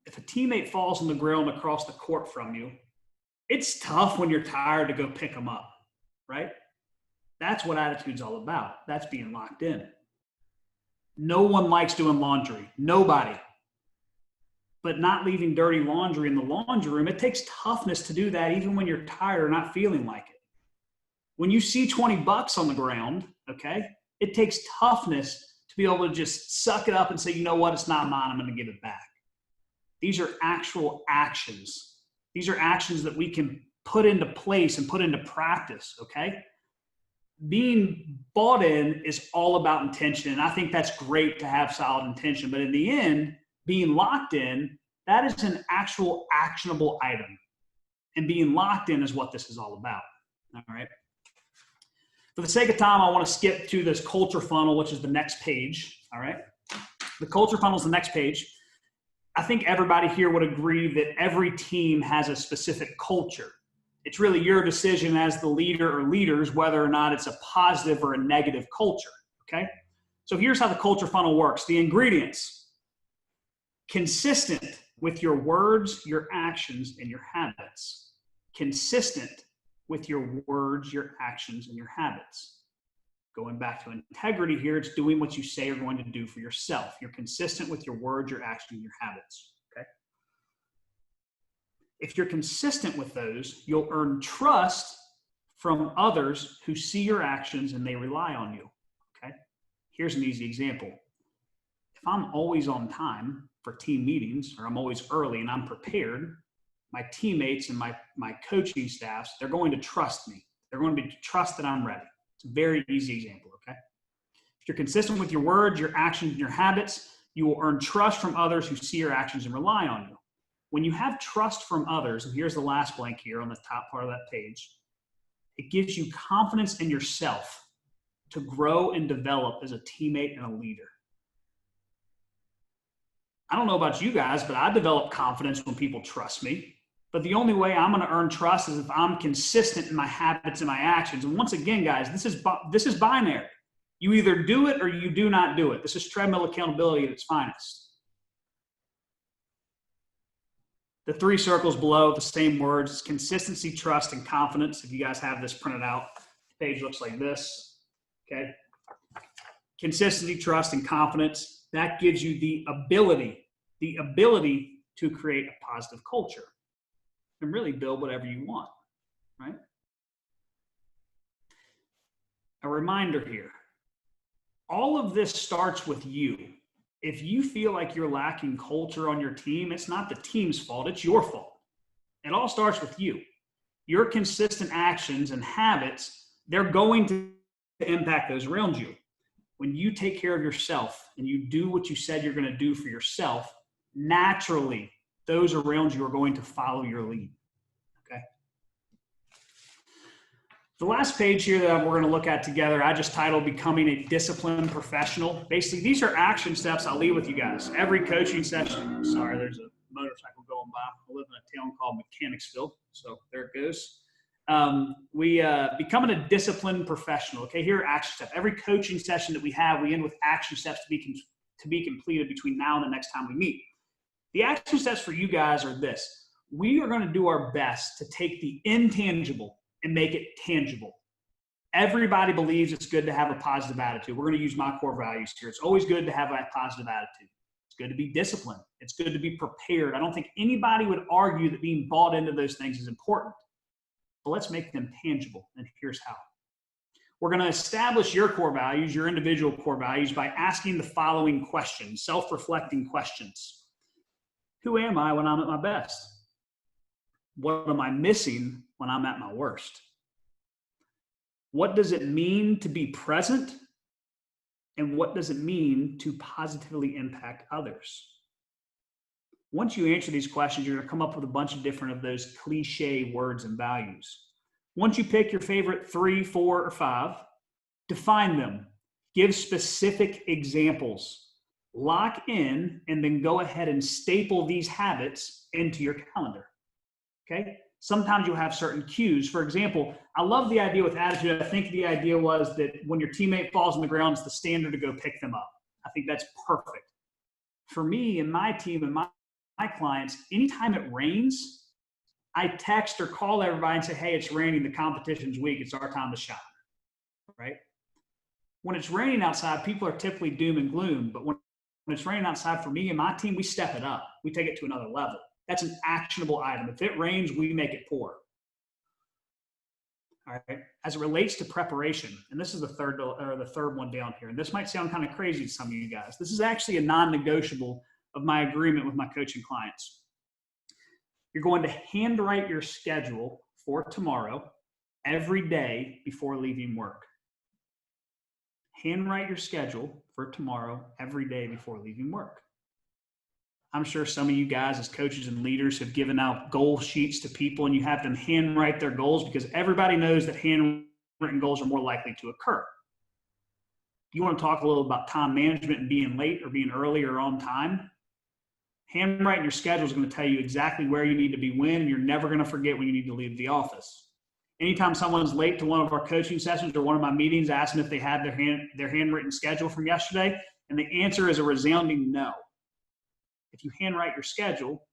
If a teammate falls on the ground across the court from you, it's tough when you're tired to go pick them up, right? That's what attitude's all about. That's being locked in. No one likes doing laundry. Nobody. But not leaving dirty laundry in the laundry room, it takes toughness to do that even when you're tired or not feeling like it. When you see $20 on the ground, okay, it takes toughness to be able to just suck it up and say, you know what, it's not mine, I'm going to give it back. These are actual actions. These are actions that we can put into place and put into practice, okay? Being bought in is all about intention, and I think that's great to have solid intention, but in the end, being locked in, that is an actual actionable item. And being locked in is what this is all about, all right? For the sake of time, I want to skip to this culture funnel, which is the next page, all right? The culture funnel is the next page. I think everybody here would agree that every team has a specific culture. It's really your decision as the leader or leaders whether or not it's a positive or a negative culture, okay? So here's how the culture funnel works. The ingredients: consistent with your words, your actions, and your habits. Consistent with your words, your actions, and your habits. Going back to integrity here, it's doing what you say you're going to do for yourself. You're consistent with your words, your actions, and your habits, okay? If you're consistent with those, you'll earn trust from others who see your actions and they rely on you, okay? Here's an easy example. If I'm always on time for team meetings, or I'm always early and I'm prepared, my teammates and my coaching staffs, they're going to trust me. They're going to trust that I'm ready. It's a very easy example, okay? If you're consistent with your words, your actions, and your habits, you will earn trust from others who see your actions and rely on you. When you have trust from others, and here's the last blank here on the top part of that page, it gives you confidence in yourself to grow and develop as a teammate and a leader. I don't know about you guys, but I develop confidence when people trust me. But the only way I'm going to earn trust is if I'm consistent in my habits and my actions. And once again, guys, this is binary. You either do it or you do not do it. This is treadmill accountability at its finest. The three circles below, the same words: consistency, trust, and confidence. If you guys have this printed out, the page looks like this, okay? Consistency, trust, and confidence. That gives you the ability to create a positive culture and really build whatever you want, right? A reminder here. all of this starts with you. If you feel like you're lacking culture on your team, it's not the team's fault, it's your fault. It all starts with you. Your consistent actions and habits, they're going to impact those around you. When you take care of yourself and you do what you said you're going to do for yourself, naturally, those around you are going to follow your lead. Okay. The last page here that we're going to look at together, I just titled Becoming a Disciplined Professional. Basically, these are action steps I'll leave with you guys. Every coaching session, sorry, there's a motorcycle going by. I live in a town called Mechanicsville, so there it goes. Becoming a disciplined professional. Okay, here are action steps. Every coaching session that we have, we end with action steps to be completed between now and the next time we meet. The action steps for you guys are this. We are going to do our best to take the intangible and make it tangible. Everybody believes it's good to have a positive attitude. We're going to use my core values here. It's always good to have a positive attitude. It's good to be disciplined. It's good to be prepared. I don't think anybody would argue that being bought into those things is important. But let's make them tangible, and here's how. We're going to establish your core values, your individual core values, by asking the following questions, self-reflecting questions. Who am I when I'm at my best? What am I missing when I'm at my worst? What does it mean to be present? And what does it mean to positively impact others? Once you answer these questions, you're going to come up with a bunch of different of those cliche words and values. Once you pick your favorite 3, 4, or 5, define them. Give specific examples. Lock in, and then go ahead and staple these habits into your calendar. Okay? Sometimes you'll have certain cues. For example, I love the idea with attitude. I think the idea was that when your teammate falls on the ground, it's the standard to go pick them up. I think that's perfect. For me and my team and my clients, anytime it rains, I text or call everybody and say, hey, it's raining, the competition's weak, it's our time to shine, right? When it's raining outside, people are typically doom and gloom, but when it's raining outside, for me and my team, we step it up. We take it to another level. That's an actionable item. If it rains, we make it pour. All right. As it relates to preparation, and this is the third one down here, and this might sound kind of crazy to some of you guys. This is actually a non-negotiable of my agreement with my coaching clients. You're going to handwrite your schedule for tomorrow every day before leaving work. Handwrite your schedule for tomorrow every day before leaving work. I'm sure some of you guys as coaches and leaders have given out goal sheets to people and you have them handwrite their goals because everybody knows that handwritten goals are more likely to occur. You want to talk a little about time management and being late or being early or on time? Handwriting your schedule is going to tell you exactly where you need to be when, and you're never going to forget when you need to leave the office. Anytime someone's late to one of our coaching sessions or one of my meetings, I ask them if they had their handwritten schedule from yesterday, and the answer is a resounding no. If you handwrite your schedule,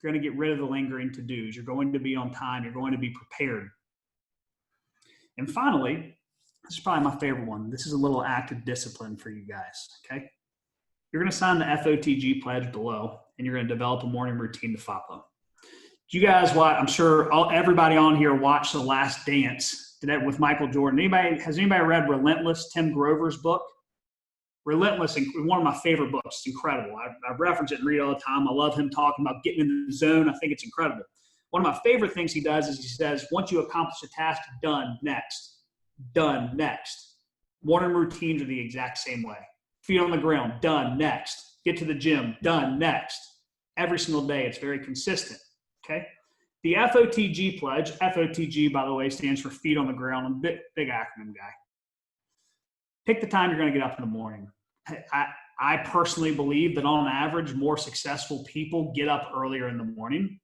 you're going to get rid of the lingering to-dos. You're going to be on time. You're going to be prepared. And finally, this is probably my favorite one. This is a little act of discipline for you guys, okay? You're going to sign the FOTG pledge below, and you're going to develop a morning routine to follow. Do you guys watch? I'm sure everybody on here watched The Last Dance with Michael Jordan. Has anybody read Relentless, Tim Grover's book? Relentless, one of my favorite books. It's incredible. I reference it and read it all the time. I love him talking about getting in the zone. I think it's incredible. One of my favorite things he does is he says, once you accomplish a task, done, next. Done, next. Morning routines are the exact same way. Feet on the ground, done, next. Get to the gym, done, next. Every single day, it's very consistent, okay? The FOTG pledge, FOTG, by the way, stands for feet on the ground. I'm a big acronym guy. Pick the time you're going to get up in the morning. I personally believe that on average, more successful people get up earlier in the morning.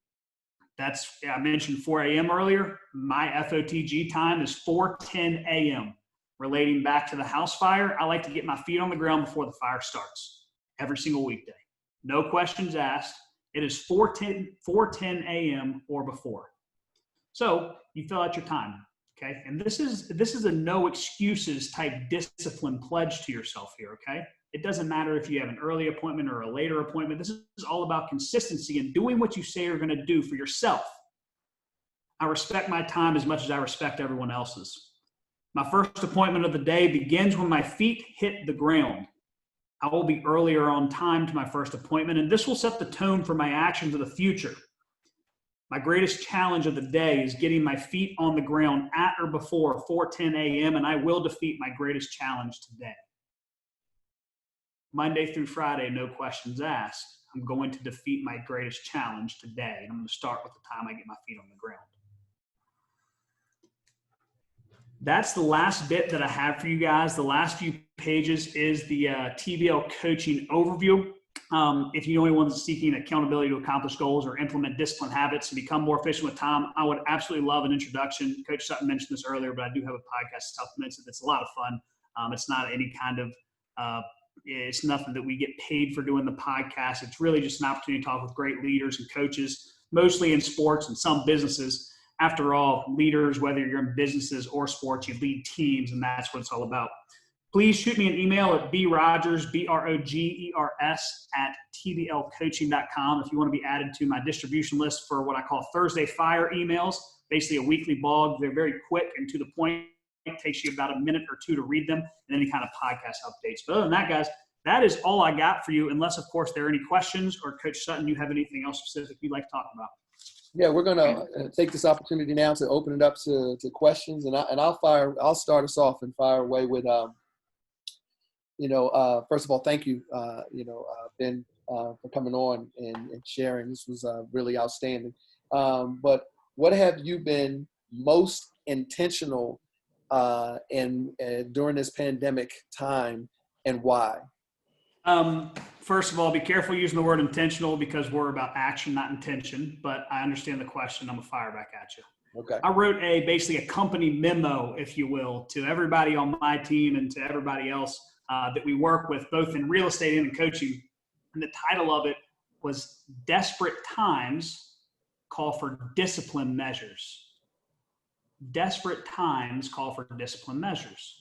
I mentioned 4 a.m. earlier. My FOTG time is 4:10 a.m. Relating back to the house fire, I like to get my feet on the ground before the fire starts every single weekday. No questions asked. It is 4:10 a.m. or before. So you fill out your time, okay? And this is a no excuses type discipline pledge to yourself here, okay? It doesn't matter if you have an early appointment or a later appointment. This is all about consistency and doing what you say you're going to do for yourself. I respect my time as much as I respect everyone else's. My first appointment of the day begins when my feet hit the ground. I will be earlier on time to my first appointment, and this will set the tone for my actions of the future. My greatest challenge of the day is getting my feet on the ground at or before 4:10 a.m., and I will defeat my greatest challenge today. Monday through Friday, no questions asked. I'm going to defeat my greatest challenge today, and I'm going to start with the time I get my feet on the ground. That's the last bit that I have for you guys. The last few pages is the TBL coaching overview. If you know anyone that's seeking accountability to accomplish goals or implement discipline habits to become more efficient with time, I would absolutely love an introduction. Coach Sutton mentioned this earlier, but I do have a podcast supplement that's a lot of fun. It's not any kind of, it's nothing that we get paid for doing the podcast. It's really just an opportunity to talk with great leaders and coaches, mostly in sports and some businesses. After all, leaders, whether you're in businesses or sports, you lead teams, and that's what it's all about. Please shoot me an email at brogers, B-R-O-G-E-R-S, @tblcoaching.com if you want to be added to my distribution list for what I call Thursday Fire emails, basically a weekly blog. They're very quick and to the point. It takes you about a minute or two to read them, and any kind of podcast updates. But other than that, guys, that is all I got for you, unless, of course, there are any questions, or Coach Sutton, you have anything else specific you'd like to talk about? Yeah, we're going to take this opportunity now to open it up to questions, and I'll start us off and fire away with, first of all, thank you, Ben, for coming on and sharing. This was really outstanding. But what have you been most intentional during this pandemic time, and why? First of all, be careful using the word intentional, because we're about action, not intention, but I understand the question. I'm gonna fire back at you. Okay. I wrote basically a company memo, if you will, to everybody on my team and to everybody else that we work with, both in real estate and in coaching. And the title of it was Desperate Times Call for Discipline Measures. Desperate times call for discipline measures.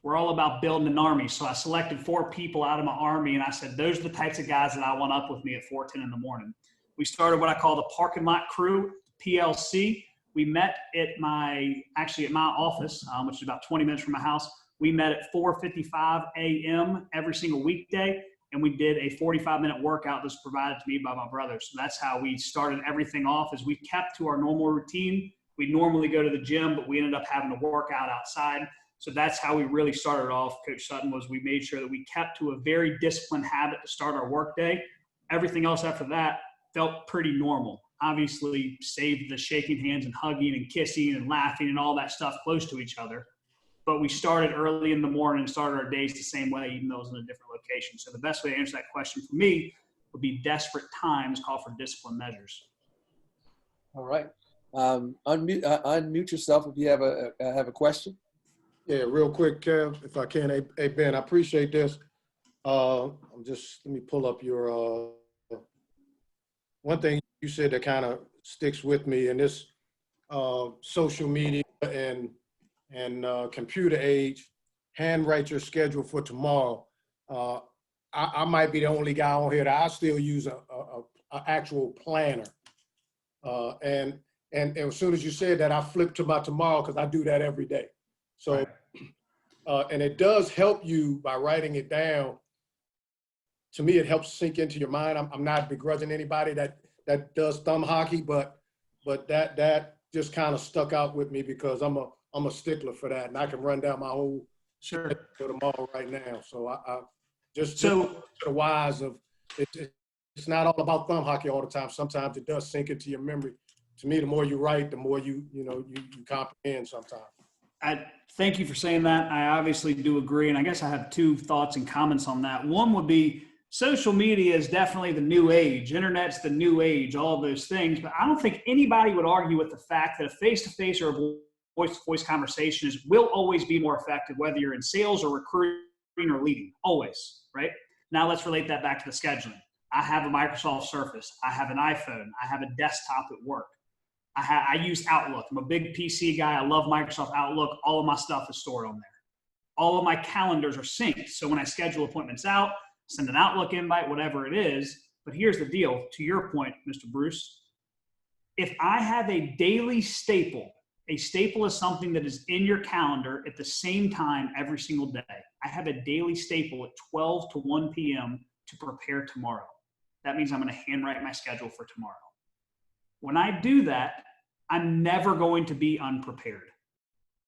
We're all about building an army. So I selected 4 people out of my army, and I said, those are the types of guys that I want up with me at 4:10 in the morning. We started what I call the parking lot crew, PLC. We met at my office, which is about 20 minutes from my house. We met at 4:55 a.m. every single weekday, and we did a 45-minute workout that was provided to me by my brother. So that's how we started everything off, is we kept to our normal routine. We normally go to the gym, but we ended up having to work out outside. So that's how we really started off, Coach Sutton, was we made sure that we kept to a very disciplined habit to start our work day. Everything else after that felt pretty normal. Obviously, saved the shaking hands and hugging and kissing and laughing and all that stuff close to each other. But we started early in the morning and started our days the same way, even though it was in a different location. So the best way to answer that question for me would be desperate times call for discipline measures. All right. Unmute yourself if you have a question. Yeah, real quick, Kev, if I can. Hey, Ben, I appreciate this. Let me pull up your, one thing you said that kind of sticks with me in this social media and computer age. Handwrite your schedule for tomorrow. I might be the only guy on here that I still use a actual planner. And as soon as you said that, I flipped to my tomorrow, because I do that every day. So, right. And it does help you by writing it down. To me, it helps sink into your mind. I'm not begrudging anybody that does thumb hockey, but that just kind of stuck out with me, because I'm a stickler for that, and I can run down my whole schedule tomorrow right now. So I just to the wise of it's not all about thumb hockey all the time. Sometimes it does sink into your memory. To me, the more you write, the more you comprehend sometimes. I thank you for saying that. I obviously do agree. And I guess I have 2 thoughts and comments on that. One would be, social media is definitely the new age. Internet's the new age, all those things. But I don't think anybody would argue with the fact that a face-to-face or a voice-to-voice conversation will always be more effective, whether you're in sales or recruiting or leading, always, right? Now let's relate that back to the scheduling. I have a Microsoft Surface. I have an iPhone. I have a desktop at work. I use Outlook. I'm a big PC guy. I love Microsoft Outlook. All of my stuff is stored on there. All of my calendars are synced. So when I schedule appointments out, send an Outlook invite, whatever it is. But here's the deal. To your point, Mr. Bruce, if I have a daily staple, A staple is something that is in your calendar at the same time every single day. I have a daily staple at 12 to 1 p.m. to prepare tomorrow. That means I'm going to handwrite my schedule for tomorrow. When I do that, I'm never going to be unprepared.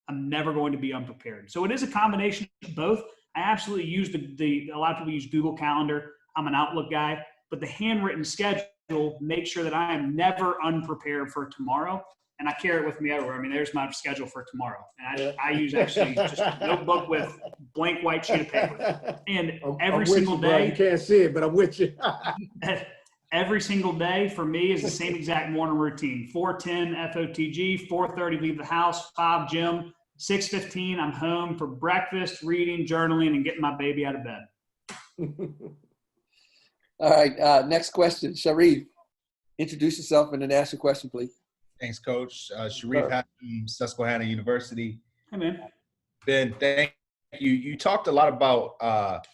I'm never going to be unprepared. So it is a combination of both. I absolutely use a lot of people use Google Calendar. I'm an Outlook guy, but the handwritten schedule makes sure that I am never unprepared for tomorrow. And I carry it with me everywhere. I mean, there's my schedule for tomorrow. And I use actually just a notebook with blank white sheet of paper. And every single day. You can't see it, but I'm with you. Every single day for me is the same exact morning routine. 4:10 FOTG, 4:30 leave the house, 5 gym, 6:15 I'm home for breakfast, reading, journaling, and getting my baby out of bed. All right, next question. Sharif, introduce yourself and then ask your question, please. Thanks, Coach. Sharif Hashem, Susquehanna University. Hey, man. Ben, thank you. You talked a lot about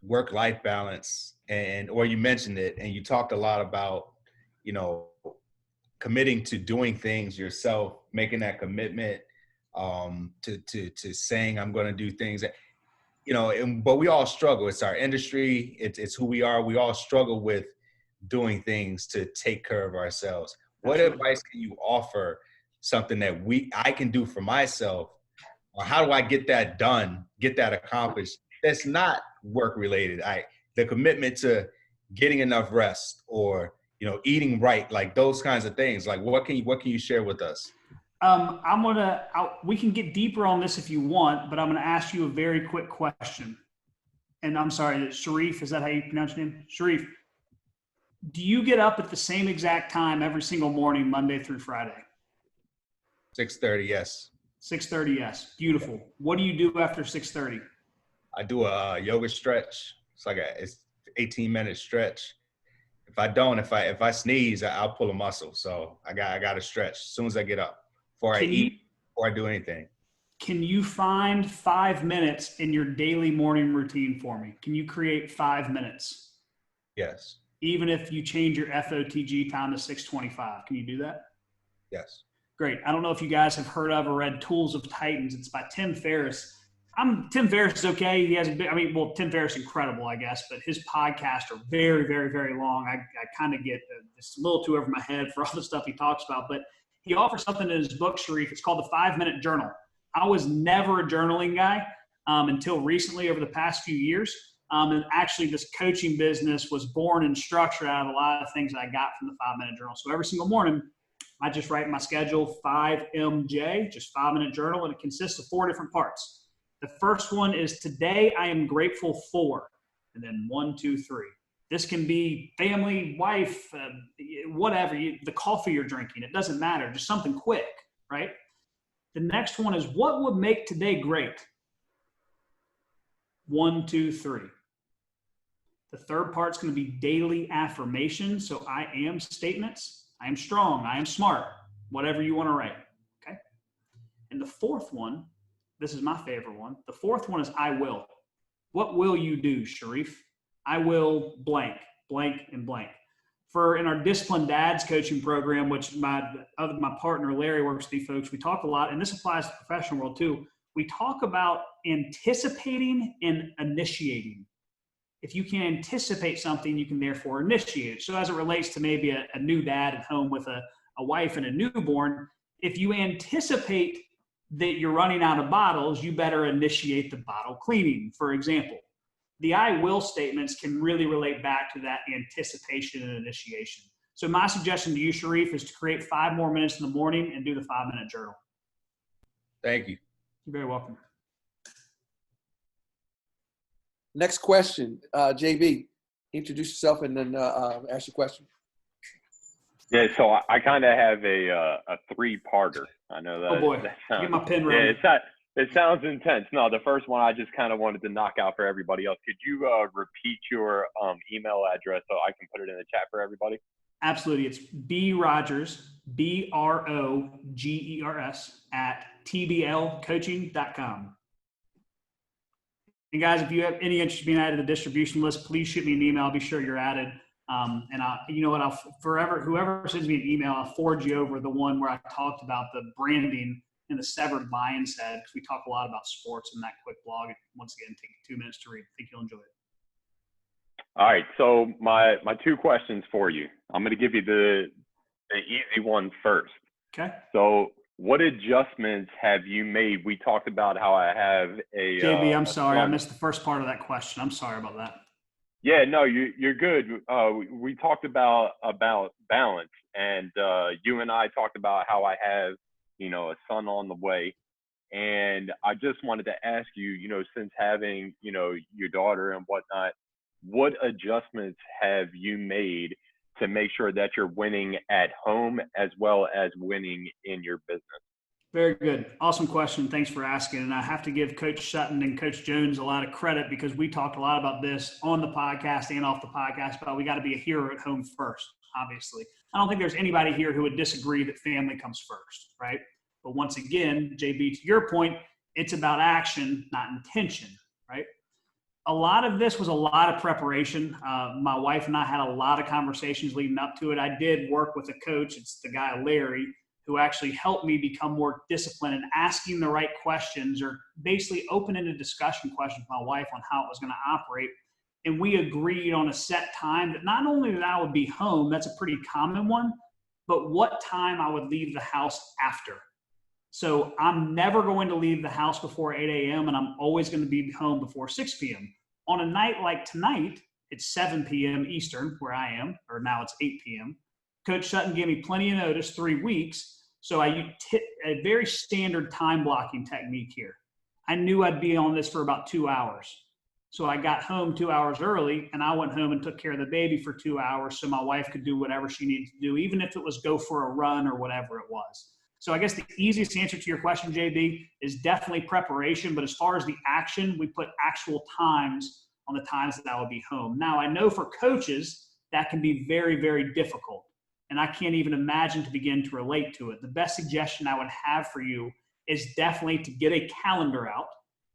work-life balance, or you mentioned it, and you talked a lot about, committing to doing things yourself, making that commitment to saying I'm going to do things that, but we all struggle. It's our industry. It's who we are. We all struggle with doing things to take care of ourselves. What advice can you offer, something that I can do for myself, or how do I get that done, get that accomplished? That's not work related. The commitment to getting enough rest, or eating right, like those kinds of things. Like what can you share with us? We can get deeper on this if you want, but I'm going to ask you a very quick question. And I'm sorry, Sharif, is that how you pronounce your name? Sharif, do you get up at the same exact time every single morning, Monday through Friday? 6:30, yes. 6:30, yes. Beautiful. What do you do after 6:30? I do a yoga stretch. It's 18-minute stretch. If I sneeze, I'll pull a muscle. So I got to stretch as soon as I get up before I eat or I do anything. Can you find 5 minutes in your daily morning routine for me? Can you create 5 minutes? Yes. Even if you change your FOTG time to 6:25, can you do that? Yes. Great. I don't know if you guys have heard of or read Tools of Titans. It's by Tim Ferriss. Tim Ferriss is okay. He has Tim Ferriss is incredible, I guess, but his podcasts are very, very, very long. I kind of get it's a little too over my head for all the stuff he talks about, but he offers something in his book, Sharif. It's called the 5-Minute Journal. I was never a journaling guy until recently, over the past few years. And actually, this coaching business was born and structured out of a lot of things that I got from the 5-Minute Journal. So every single morning, I just write my schedule, 5MJ, just 5-minute journal, and it consists of 4 different parts. The first one is today I am grateful for, and then 1, 2, 3. This can be family, wife, whatever, the coffee you're drinking. It doesn't matter, just something quick, right? The next one is what would make today great? 1, 2, 3. The third part's going to be daily affirmations. So I am statements. I am strong. I am smart. Whatever you want to write. Okay. And the fourth one, this is my favorite one. The fourth one is I will. What will you do, Sharif? I will blank, blank, and blank. In our Disciplined Dads coaching program, which my partner Larry works with these folks, we talk a lot, and this applies to the professional world too. We talk about anticipating and initiating. If you can anticipate something, you can therefore initiate it. So as it relates to maybe a new dad at home with a wife and a newborn, if you anticipate that you're running out of bottles, you better initiate the bottle cleaning, for example. The I will statements can really relate back to that anticipation and initiation. So my suggestion to you, Sharif, is to create 5 more minutes in the morning and do the 5-minute journal. Thank you. You're very welcome. Next question, JB, introduce yourself and then ask your question. Yeah, so I kind of have a 3-parter. I know that. Oh boy, that sounds, get my pen ready. Yeah, it sounds intense. No, the first one I just kind of wanted to knock out for everybody else. Could you repeat your email address so I can put it in the chat for everybody? Absolutely. It's brogers, BROGERS @tblcoaching.com. And guys, if you have any interest in being added to the distribution list, please shoot me an email. I'll be sure you're added. And you know what, I'll forever, whoever sends me an email, I'll forward you over the one where I talked about the branding and the severed lion's head, because we talk a lot about sports in that quick blog. And once again, take 2 minutes to read. I think you'll enjoy it. All right. So my 2 questions for you. I'm going to give you the easy one first. Okay. So what adjustments have you made? We talked about how I have a JB, I'm sorry. I son. missed the first part of that question. I'm sorry about that. Yeah, no, you're good. We talked about balance, and you and I talked about how I have, a son on the way. And I just wanted to ask you, since having, your daughter and whatnot, what adjustments have you made to make sure that you're winning at home as well as winning in your business? Very good. Awesome question. Thanks for asking. And I have to give Coach Sutton and Coach Jones a lot of credit, because we talked a lot about this on the podcast and off the podcast, but we got to be a hero at home first, obviously. I don't think there's anybody here who would disagree that family comes first, right? But once again, JB, to your point, it's about action, not intention, right? A lot of this was a lot of preparation. My wife and I had a lot of conversations leading up to it. I did work with a coach. It's the guy, Larry, who actually helped me become more disciplined and asking the right questions, or basically open-ended discussion questions with my wife on how it was going to operate. And we agreed on a set time that not only that I would be home, that's a pretty common one, but what time I would leave the house after. So I'm never going to leave the house before 8 a.m. and I'm always going to be home before 6 p.m. On a night like tonight, it's 7 p.m. Eastern where I am, or now it's 8 p.m. Coach Sutton gave me plenty of notice, 3 weeks. So I used a very standard time blocking technique here. I knew I'd be on this for about 2 hours. So I got home 2 hours early, and I went home and took care of the baby for 2 hours so my wife could do whatever she needed to do, even if it was go for a run or whatever it was. So I guess the easiest answer to your question, JB, is definitely preparation. But as far as the action, we put actual times on the times that I would be home. Now, I know for coaches, that can be very, very difficult. And I can't even imagine to begin to relate to it. The best suggestion I would have for you is definitely to get a calendar out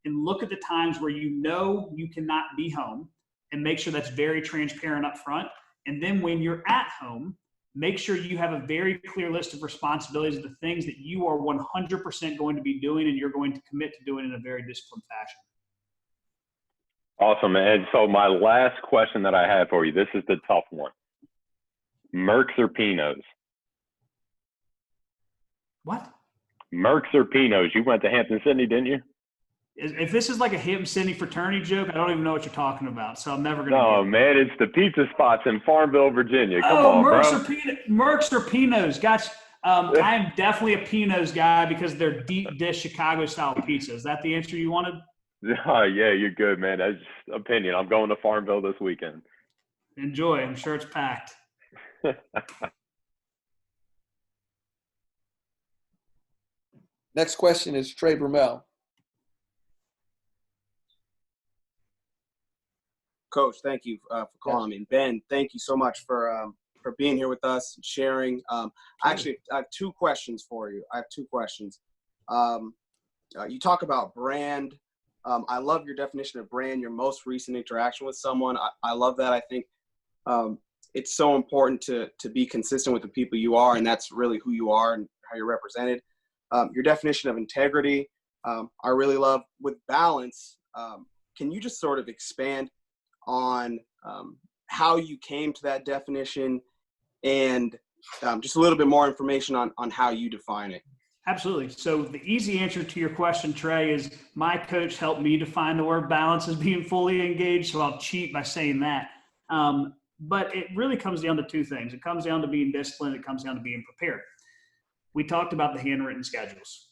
and look at the times where you know you cannot be home, and make sure that's very transparent up front. And then when you're at home, make sure you have a very clear list of responsibilities of the things that you are 100% going to be doing, and you're going to commit to doing in a very disciplined fashion. Awesome. And so my last question that I have for you, this is the tough one. Mercs or Pinos? What? Mercs or Pinos? You went to Hampton-Sydney, didn't you? If this is like a Hampton-Sydney fraternity joke, I don't even know what you're talking about. So I'm never going to. No, man, it's the pizza spots in Farmville, Virginia. Come on, Mercs or Pinos. Gotcha. I am definitely a Pinos guy because they're deep dish Chicago-style pizza. Is that the answer you wanted? Yeah, you're good, man. That's just opinion. I'm going to Farmville this weekend. Enjoy. I'm sure it's packed. Next question is Trey Brumell. Coach, thank you for calling me. Ben, thank you so much for being here with us and sharing. Actually, I have 2 questions for you. You talk about brand. I love your definition of brand, your most recent interaction with someone. I love that. I think it's so important to be consistent with the people you are, and that's really who you are and how you're represented. Your definition of integrity, I really love. With balance, can you just sort of expand on how you came to that definition, and just a little bit more information on how you define it? Absolutely. So the easy answer to your question, Trey, is my coach helped me define the word balance as being fully engaged, so I'll cheat by saying that. But it really comes down to 2 things. It comes down to being disciplined. It comes down to being prepared. We talked about the handwritten schedules.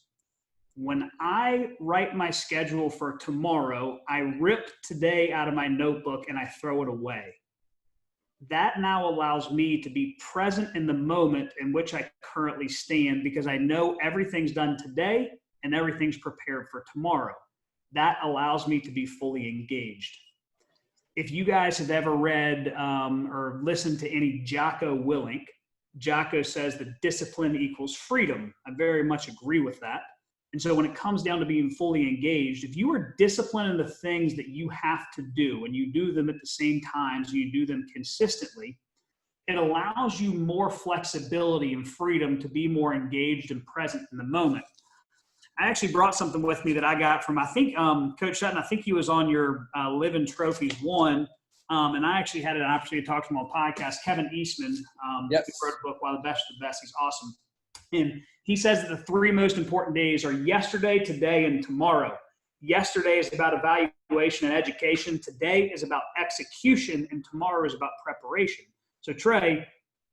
When I write my schedule for tomorrow, I rip today out of my notebook and I throw it away. That now allows me to be present in the moment in which I currently stand, because I know everything's done today and everything's prepared for tomorrow. That allows me to be fully engaged. If you guys have ever read or listened to any Jocko Willink, Jocko says that discipline equals freedom. I very much agree with that. And so when it comes down to being fully engaged, if you are disciplined in the things that you have to do, and you do them at the same times, and you do them consistently, it allows you more flexibility and freedom to be more engaged and present in the moment. I actually brought something with me that I got from, I think, Coach Sutton, I think he was on your Living Trophies 1. And I actually had an opportunity to talk to him on a podcast, Kevin Eastman, Yes. who wrote a book, Why the Best of the Best. He's awesome. And he says that the 3 most important days are yesterday, today, and tomorrow. Yesterday is about evaluation and education. Today is about execution, and tomorrow is about preparation. So Trey,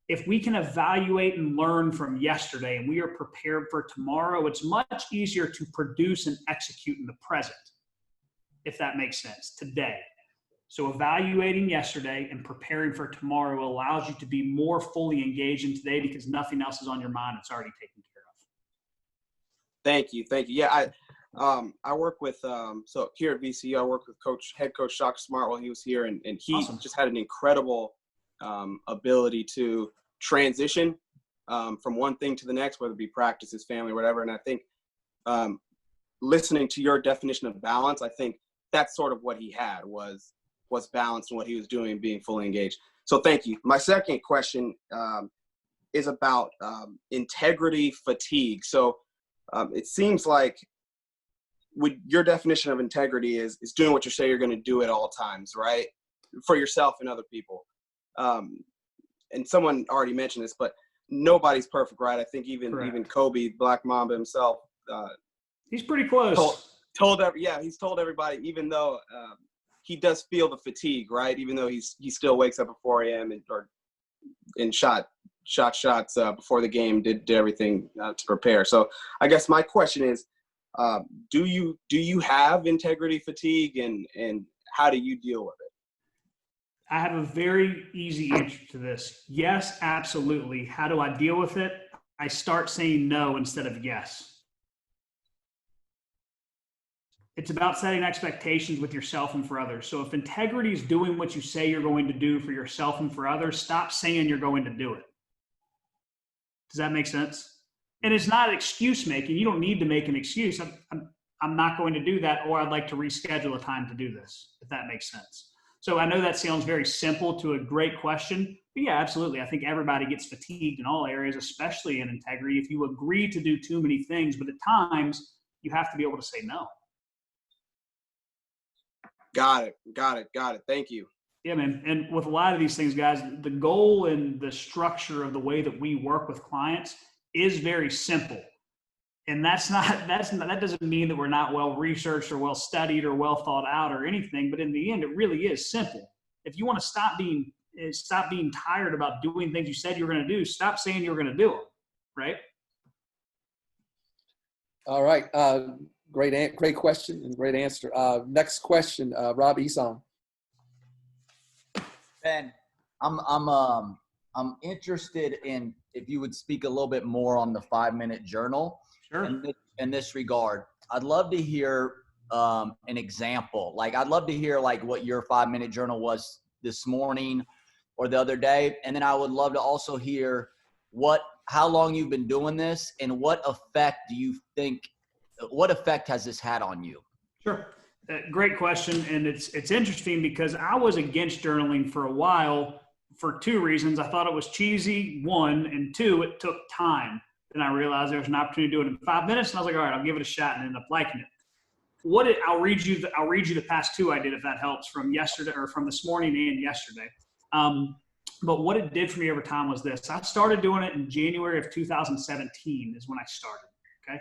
if we can evaluate and learn from yesterday and we are prepared for tomorrow, it's much easier to produce and execute in the present, if that makes sense, today. So evaluating yesterday and preparing for tomorrow allows you to be more fully engaged in today because nothing else is on your mind. It's already taken care of. Thank you. Yeah, I work with so here at VCU, I work with head coach Shaka Smart while he was here, and he Awesome. just had an incredible ability to transition from one thing to the next, whether it be practice, his family, whatever. And I think listening to your definition of balance, I think that's sort of what he had was balanced in what he was doing and being fully engaged. So thank you. My second question is about integrity fatigue. So it seems like your definition of integrity is doing what you say you're going to do at all times, right? For yourself and other people. And someone already mentioned this, but nobody's perfect, right? I think even Kobe, Black Mamba himself, he's pretty close. He's told everybody, even though he does feel the fatigue, right? Even though he still wakes up at 4 a.m. and shot shots before the game, did everything to prepare. So I guess my question is, do you have integrity fatigue, and how do you deal with it? I have a very easy answer to this. Yes, absolutely. How do I deal with it? I start saying no instead of yes. It's about setting expectations with yourself and for others. So if integrity is doing what you say you're going to do for yourself and for others, stop saying you're going to do it. Does that make sense? And it's not excuse making. You don't need to make an excuse. I'm not going to do that, or I'd like to reschedule a time to do this, if that makes sense. So I know that sounds very simple to a great question, but yeah, absolutely. I think everybody gets fatigued in all areas, especially in integrity. If you agree to do too many things, but at times you have to be able to say no. Got it. Thank you. Yeah, man. And with a lot of these things, guys, the goal and the structure of the way that we work with clients is very simple. And that doesn't mean that we're not well researched or well studied or well thought out or anything, but in the end, it really is simple. If you want to stop being tired about doing things you said you were going to do, stop saying you're going to do them, right? All right. Great question and great answer. Next question, Rob Eson. Ben, I'm interested in if you would speak a little bit more on the 5-minute journal. Sure. In this regard, I'd love to hear an example. Like, I'd love to hear like what your 5-minute journal was this morning or the other day, and then I would love to also hear how long you've been doing this and what effect has this had on you? Sure. Great question. And it's interesting because I was against journaling for a while for 2 reasons. I thought it was cheesy, 1, and 2, it took time. Then I realized there was an opportunity to do it in 5 minutes, and I was like, all right, I'll give it a shot, and ended up liking it. I'll read you the past 2 I did, if that helps, from yesterday or from this morning and yesterday. But what it did for me over time was this. I started doing it in January of 2017 is when I started. Okay.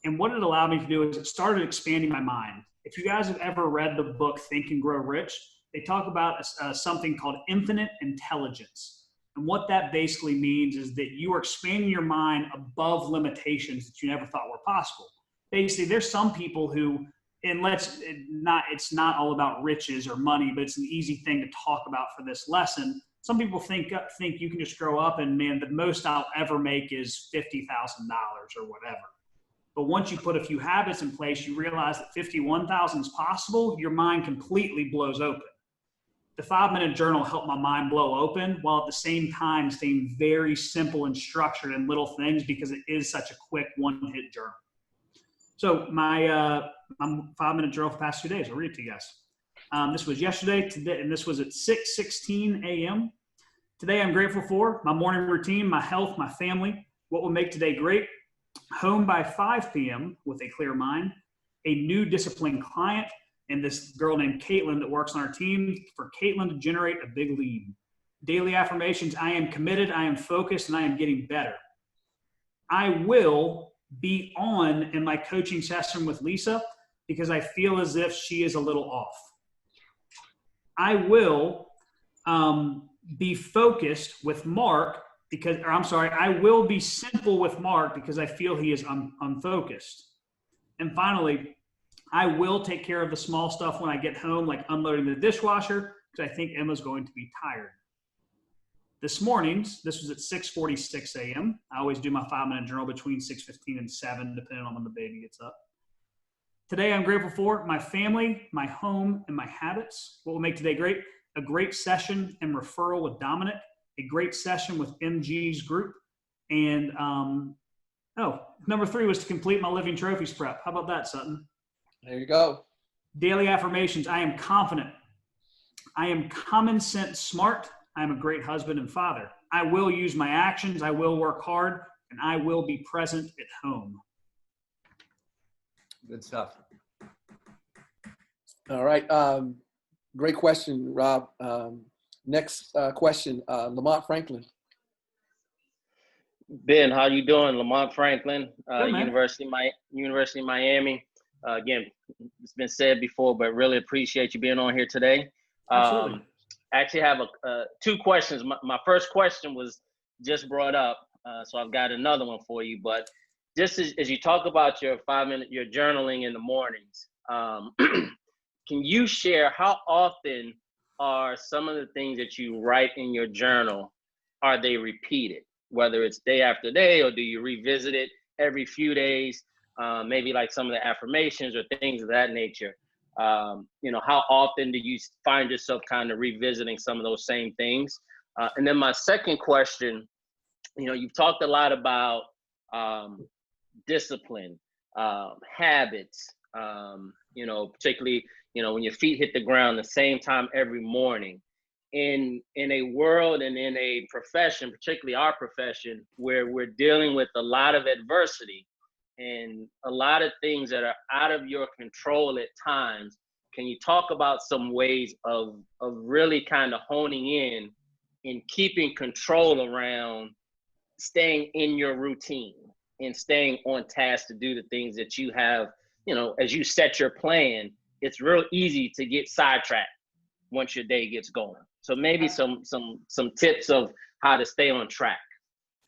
And what it allowed me to do is it started expanding my mind. If you guys have ever read the book Think and Grow Rich, they talk about something called infinite intelligence. And what that basically means is that you are expanding your mind above limitations that you never thought were possible. Basically, there's some people who, it's not all about riches or money, but it's an easy thing to talk about for this lesson. Some people think you can just grow up and, man, the most I'll ever make is $50,000 or whatever. But once you put a few habits in place, you realize that 51,000 is possible. Your mind completely blows open. The 5-minute journal helped my mind blow open while at the same time staying very simple and structured in little things because it is such a quick one-hit journal. So my 5-minute journal for the past 2 days, I'll read it to you guys. This was yesterday, today, and this was at 6:16 a.m. Today, I'm grateful for my morning routine, my health, my family, what will make today great, home by 5 p.m. with a clear mind, a new disciplined client, and this girl named Caitlin that works on our team for Caitlin to generate a big lead. Daily affirmations, I am committed, I am focused, and I am getting better. I will be on in my coaching session with Lisa because I feel as if she is a little off. I will be focused with Mark because, or I'm sorry, I will be simple with Mark because I feel he is unfocused. And finally, I will take care of the small stuff when I get home, like unloading the dishwasher, because I think Emma's going to be tired. This morning's, this was at 6:46 a.m. I always do my 5-minute journal between 6:15 and 7, depending on when the baby gets up. Today, I'm grateful for my family, my home, and my habits. What will make today great? A great session and referral with Dominic, a great session with MG's group, and number 3 was to complete my living trophies prep. How about that, Sutton? There you go. Daily affirmations. I am confident. I am common sense smart. I am a great husband and father. I will use my actions. I will work hard, and I will be present at home. Good stuff. All right. Great question, Rob. Next question, Lamont Franklin. Ben, how you doing? Lamont Franklin, Good, University of Miami. Again, it's been said before, but really appreciate you being on here today. Absolutely. I actually have 2 questions. My first question was just brought up, so I've got another one for you. But just as you talk about your 5-minute, your journaling in the mornings, can you share how often are some of the things that you write in your journal, are they repeated? Whether it's day after day, or do you revisit it every few days? Maybe like some of the affirmations or things of that nature. How often do you find yourself kind of revisiting some of those same things? And then my second question, you've talked a lot about discipline, habits, particularly, when your feet hit the ground the same time every morning. In a world and in a profession, particularly our profession, where we're dealing with a lot of adversity and a lot of things that are out of your control at times, can you talk about some ways of really kind of honing in keeping control around staying in your routine and staying on task to do the things that you have, as you set your plan? It's real easy to get sidetracked once your day gets going. So maybe some tips of how to stay on track.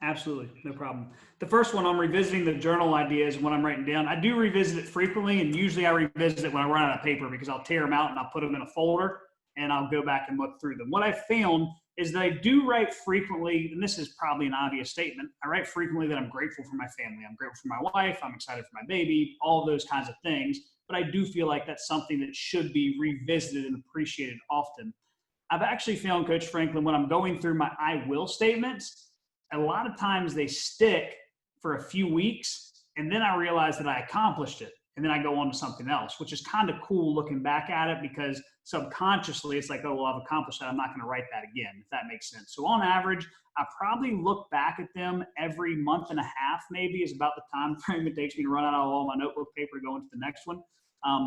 Absolutely, no problem. The first one, I'm revisiting the journal ideas when I'm writing down. I do revisit it frequently, and usually I revisit it when I run out of paper because I'll tear them out and I'll put them in a folder and I'll go back and look through them. What I found is that I do write frequently, and this is probably an obvious statement, I write frequently that I'm grateful for my family. I'm grateful for my wife. I'm excited for my baby, all of those kinds of things. But I do feel like that's something that should be revisited and appreciated often. I've actually found, Coach Franklin, when I'm going through my I will statements, a lot of times they stick for a few weeks, and then I realize that I accomplished it, and then I go on to something else, which is kind of cool looking back at it, because subconsciously it's like, oh, well, I've accomplished that. I'm not going to write that again, if that makes sense. So on average, I probably look back at them every month and a half, maybe, is about the time frame it takes me to run out of all my notebook paper to go into the next one.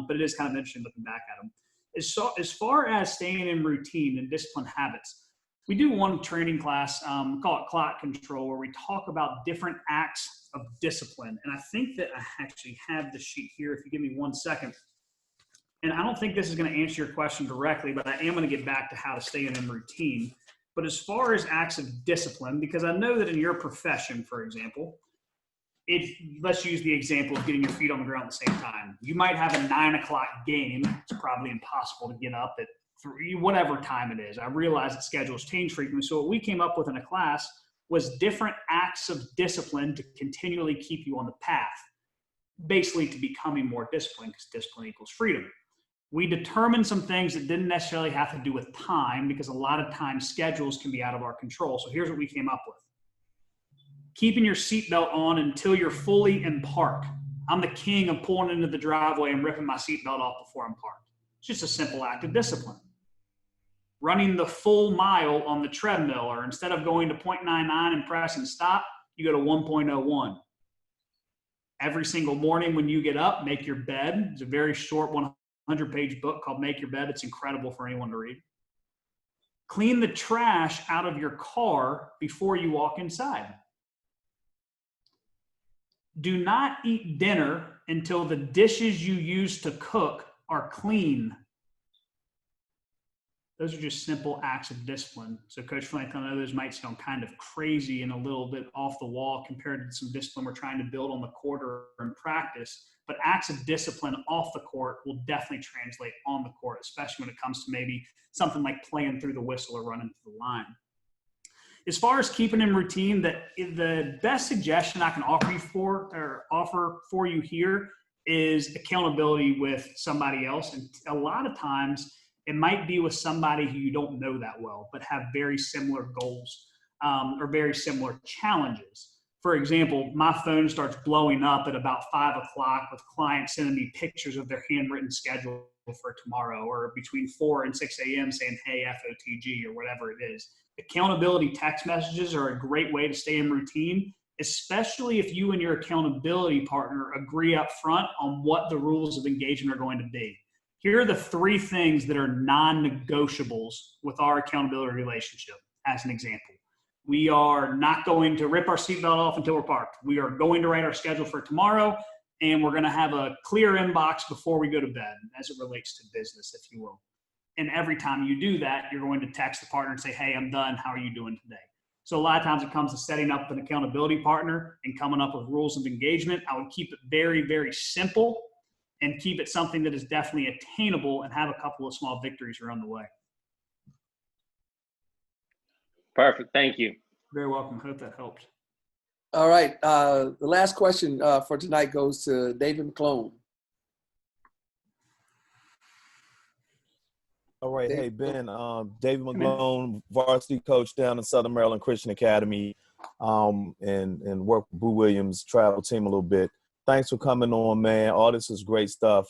But it is kind of interesting looking back at them. As far as staying in routine and disciplined habits, we do one training class, call it Clock Control, where we talk about different acts of discipline. And I think that I actually have the sheet here, if you give me 1 second. And I don't think this is going to answer your question directly, but I am going to get back to how to stay in routine. But as far as acts of discipline, because I know that in your profession, for example, let's use the example of getting your feet on the ground at the same time. You might have a 9 o'clock game. It's probably impossible to get up at 3, whatever time it is. I realize that schedules change frequently. So what we came up with in a class was different acts of discipline to continually keep you on the path, basically to becoming more disciplined, because discipline equals freedom. We determined some things that didn't necessarily have to do with time, because a lot of times schedules can be out of our control. So here's what we came up with. Keeping your seatbelt on until you're fully in park. I'm the king of pulling into the driveway and ripping my seatbelt off before I'm parked. It's just a simple act of discipline. running the full mile on the treadmill, or instead of going to 0.99 and press and stop, you go to 1.01. Every single morning when you get up, make your bed. It's a very short 100-page book called Make Your Bed. It's incredible for anyone to read. Clean the trash out of your car before you walk inside. Do not eat dinner until the dishes you use to cook are clean. Those are just simple acts of discipline. So Coach Franklin, I know those might sound kind of crazy and a little bit off the wall compared to some discipline we're trying to build on the court or in practice, but acts of discipline off the court will definitely translate on the court, especially when it comes to maybe something like playing through the whistle or running through the line. As far as keeping in routine, the best suggestion I can offer for you here is accountability with somebody else. And a lot of times it might be with somebody who you don't know that well, but have very similar goals or very similar challenges. For example, my phone starts blowing up at about 5 o'clock with clients sending me pictures of their handwritten schedule for tomorrow, or between 4 and 6 a.m. saying, hey, FOTG, or whatever it is. Accountability text messages are a great way to stay in routine, especially if you and your accountability partner agree up front on what the rules of engagement are going to be. Here are the 3 things that are non-negotiables with our accountability relationship, as an example. We are not going to rip our seatbelt off until we're parked. We are going to write our schedule for tomorrow, and we're going to have a clear inbox before we go to bed, as it relates to business, if you will. And every time you do that, you're going to text the partner and say, hey, I'm done. How are you doing today? So a lot of times it comes to setting up an accountability partner and coming up with rules of engagement. I would keep it very, very simple and keep it something that is definitely attainable, and have a couple of small victories around the way. Perfect. Thank you. Very welcome. Hope that helped. All right. The last question for tonight goes to David McClone. All right. Hey, Ben, David McClone, varsity coach down in Southern Maryland Christian Academy, and work with Boo Williams travel team a little bit. Thanks for coming on, man. All this is great stuff.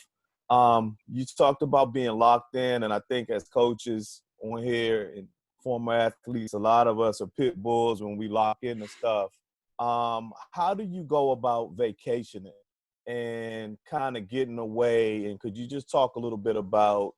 You talked about being locked in, and I think as coaches on here and former athletes, a lot of us are pit bulls when we lock in and stuff. How do you go about vacationing and kind of getting away? And could you just talk a little bit about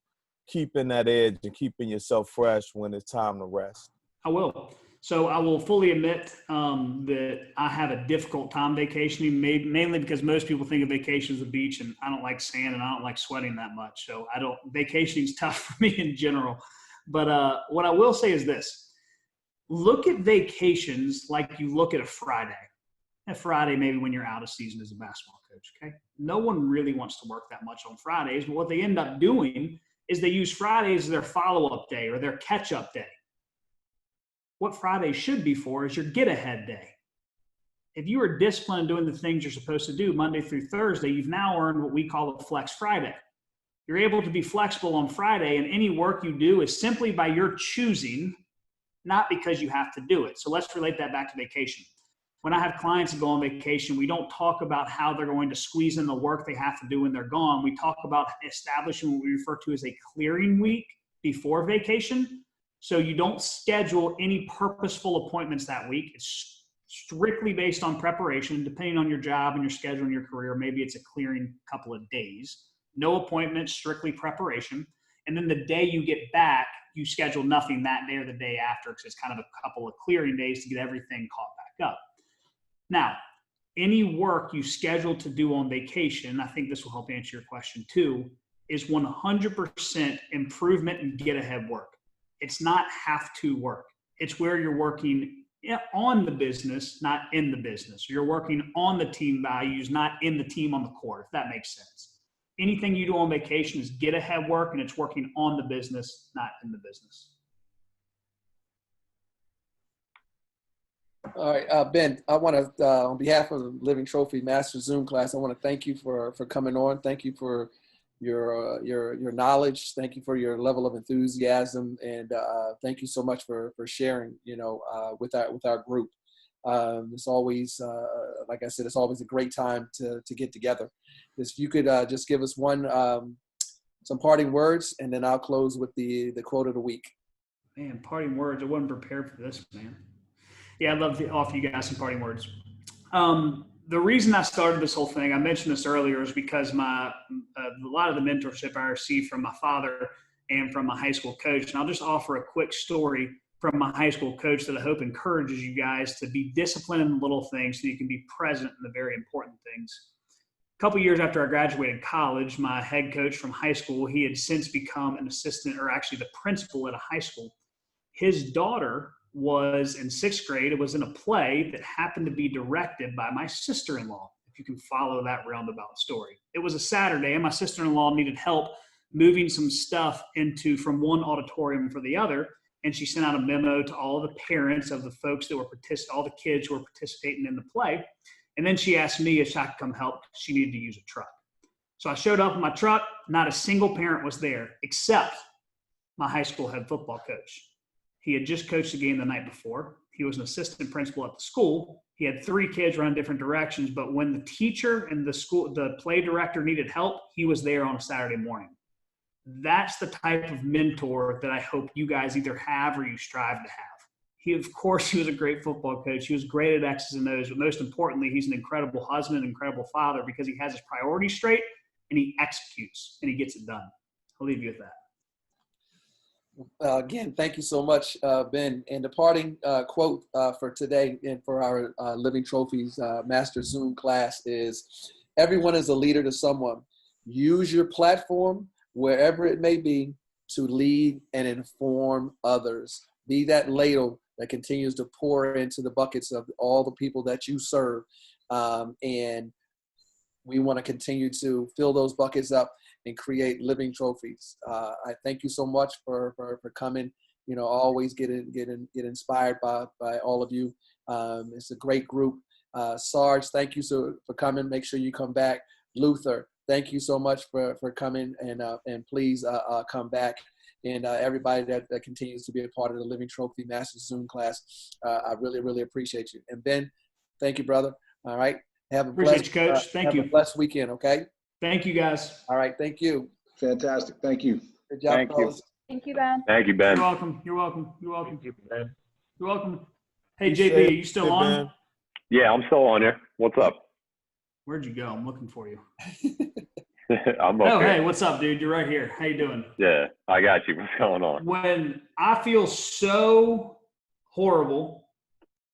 keeping that edge and keeping yourself fresh when it's time to rest? I will. So I will fully admit that I have a difficult time vacationing, mainly because most people think of vacation as the beach, and I don't like sand and I don't like sweating that much. So vacationing is tough for me in general. But what I will say is this: look at vacations like you look at a Friday. A Friday, maybe when you're out of season as a basketball coach, okay? No one really wants to work that much on Fridays, but what they end up doing is they use Fridays as their follow-up day or their catch-up day. What Friday should be for is your get-ahead day. If you are disciplined doing the things you're supposed to do Monday through Thursday, you've now earned what we call a Flex Friday. You're able to be flexible on Friday, and any work you do is simply by your choosing, not because you have to do it. So let's relate that back to vacation. When I have clients that go on vacation, we don't talk about how they're going to squeeze in the work they have to do when they're gone. We talk about establishing what we refer to as a clearing week before vacation. So you don't schedule any purposeful appointments that week. It's strictly based on preparation. Depending on your job and your schedule and your career, maybe it's a clearing couple of days. No appointments, strictly preparation. And then the day you get back, you schedule nothing that day or the day after, because it's kind of a couple of clearing days to get everything caught back up. Now, any work you schedule to do on vacation, I think this will help answer your question too, is 100% improvement and get ahead work. It's not have to work. It's where you're working on the business, not in the business. You're working on the team values, not in the team on the court, if that makes sense. Anything you do on vacation is get ahead work, and it's working on the business, not in the business. All right, Ben, I want to, on behalf of the Living Trophy Master Zoom class, I want to thank you for coming on. Thank you for your knowledge. Thank you for your level of enthusiasm, and thank you so much for sharing, with our group. It's always, like I said, it's always a great time to get together. If you could just give us some parting words, and then I'll close with the quote of the week. Man, parting words. I wasn't prepared for this, man. Yeah, I'd love to offer you guys some parting words. The reason I started this whole thing, I mentioned this earlier, is because a lot of the mentorship I received from my father and from my high school coach. And I'll just offer a quick story from my high school coach that I hope encourages you guys to be disciplined in the little things so you can be present in the very important things. A couple years after I graduated college, my head coach from high school, he had since become an assistant, or actually the principal at a high school. His daughter was in 6th grade. It was in a play that happened to be directed by my sister-in-law, if you can follow that roundabout story. It was a Saturday, and my sister-in-law needed help moving some stuff from one auditorium for the other, and she sent out a memo to all the parents of the folks that were all the kids who were participating in the play. And then she asked me if I could come help. She needed to use a truck. So I showed up in my truck. Not a single parent was there except my high school head football coach. He had just coached the game the night before. He was an assistant principal at the school. He had 3 kids run different directions, but when the teacher and the play director needed help, he was there on a Saturday morning. That's the type of mentor that I hope you guys either have or you strive to have. Of course, he was a great football coach. He was great at X's and O's, but most importantly, he's an incredible husband, incredible father, because he has his priorities straight and he executes and he gets it done. I'll leave you with that. Again, thank you so much, Ben. And the parting quote for today and for our Living Trophies Master Zoom class is, everyone is a leader to someone. Use your platform, wherever it may be, to lead and inform others. Be that ladle that continues to pour into the buckets of all the people that you serve. And we want to continue to fill those buckets up and create living trophies. I thank you so much for coming. You know, always get inspired by all of you. It's a great group. Sarge, thank you for coming. Make sure you come back. Luther, thank you so much for coming, and please come back. And everybody that continues to be a part of the Living Trophy Master Zoom class, I really, really appreciate you. And Ben, thank you, brother. All right. Have a Appreciate you, Coach. Thank you. Have a blessed weekend, okay? Thank you, guys. All right. Thank you. Fantastic. Thank you. Good job, Thank you. fellas. Thank you, Ben. Thank you, Ben. You're welcome. You're welcome. You're welcome. Thank you, Ben. You're welcome. Hey, Be JB, safe. are you still Hey, on? Ben. Yeah, I'm still on here. What's up? Where'd you go? I'm looking for you. I'm okay. Oh, hey, what's up, dude? You're right here. How you doing? Yeah, I got you. What's going on? When I feel so horrible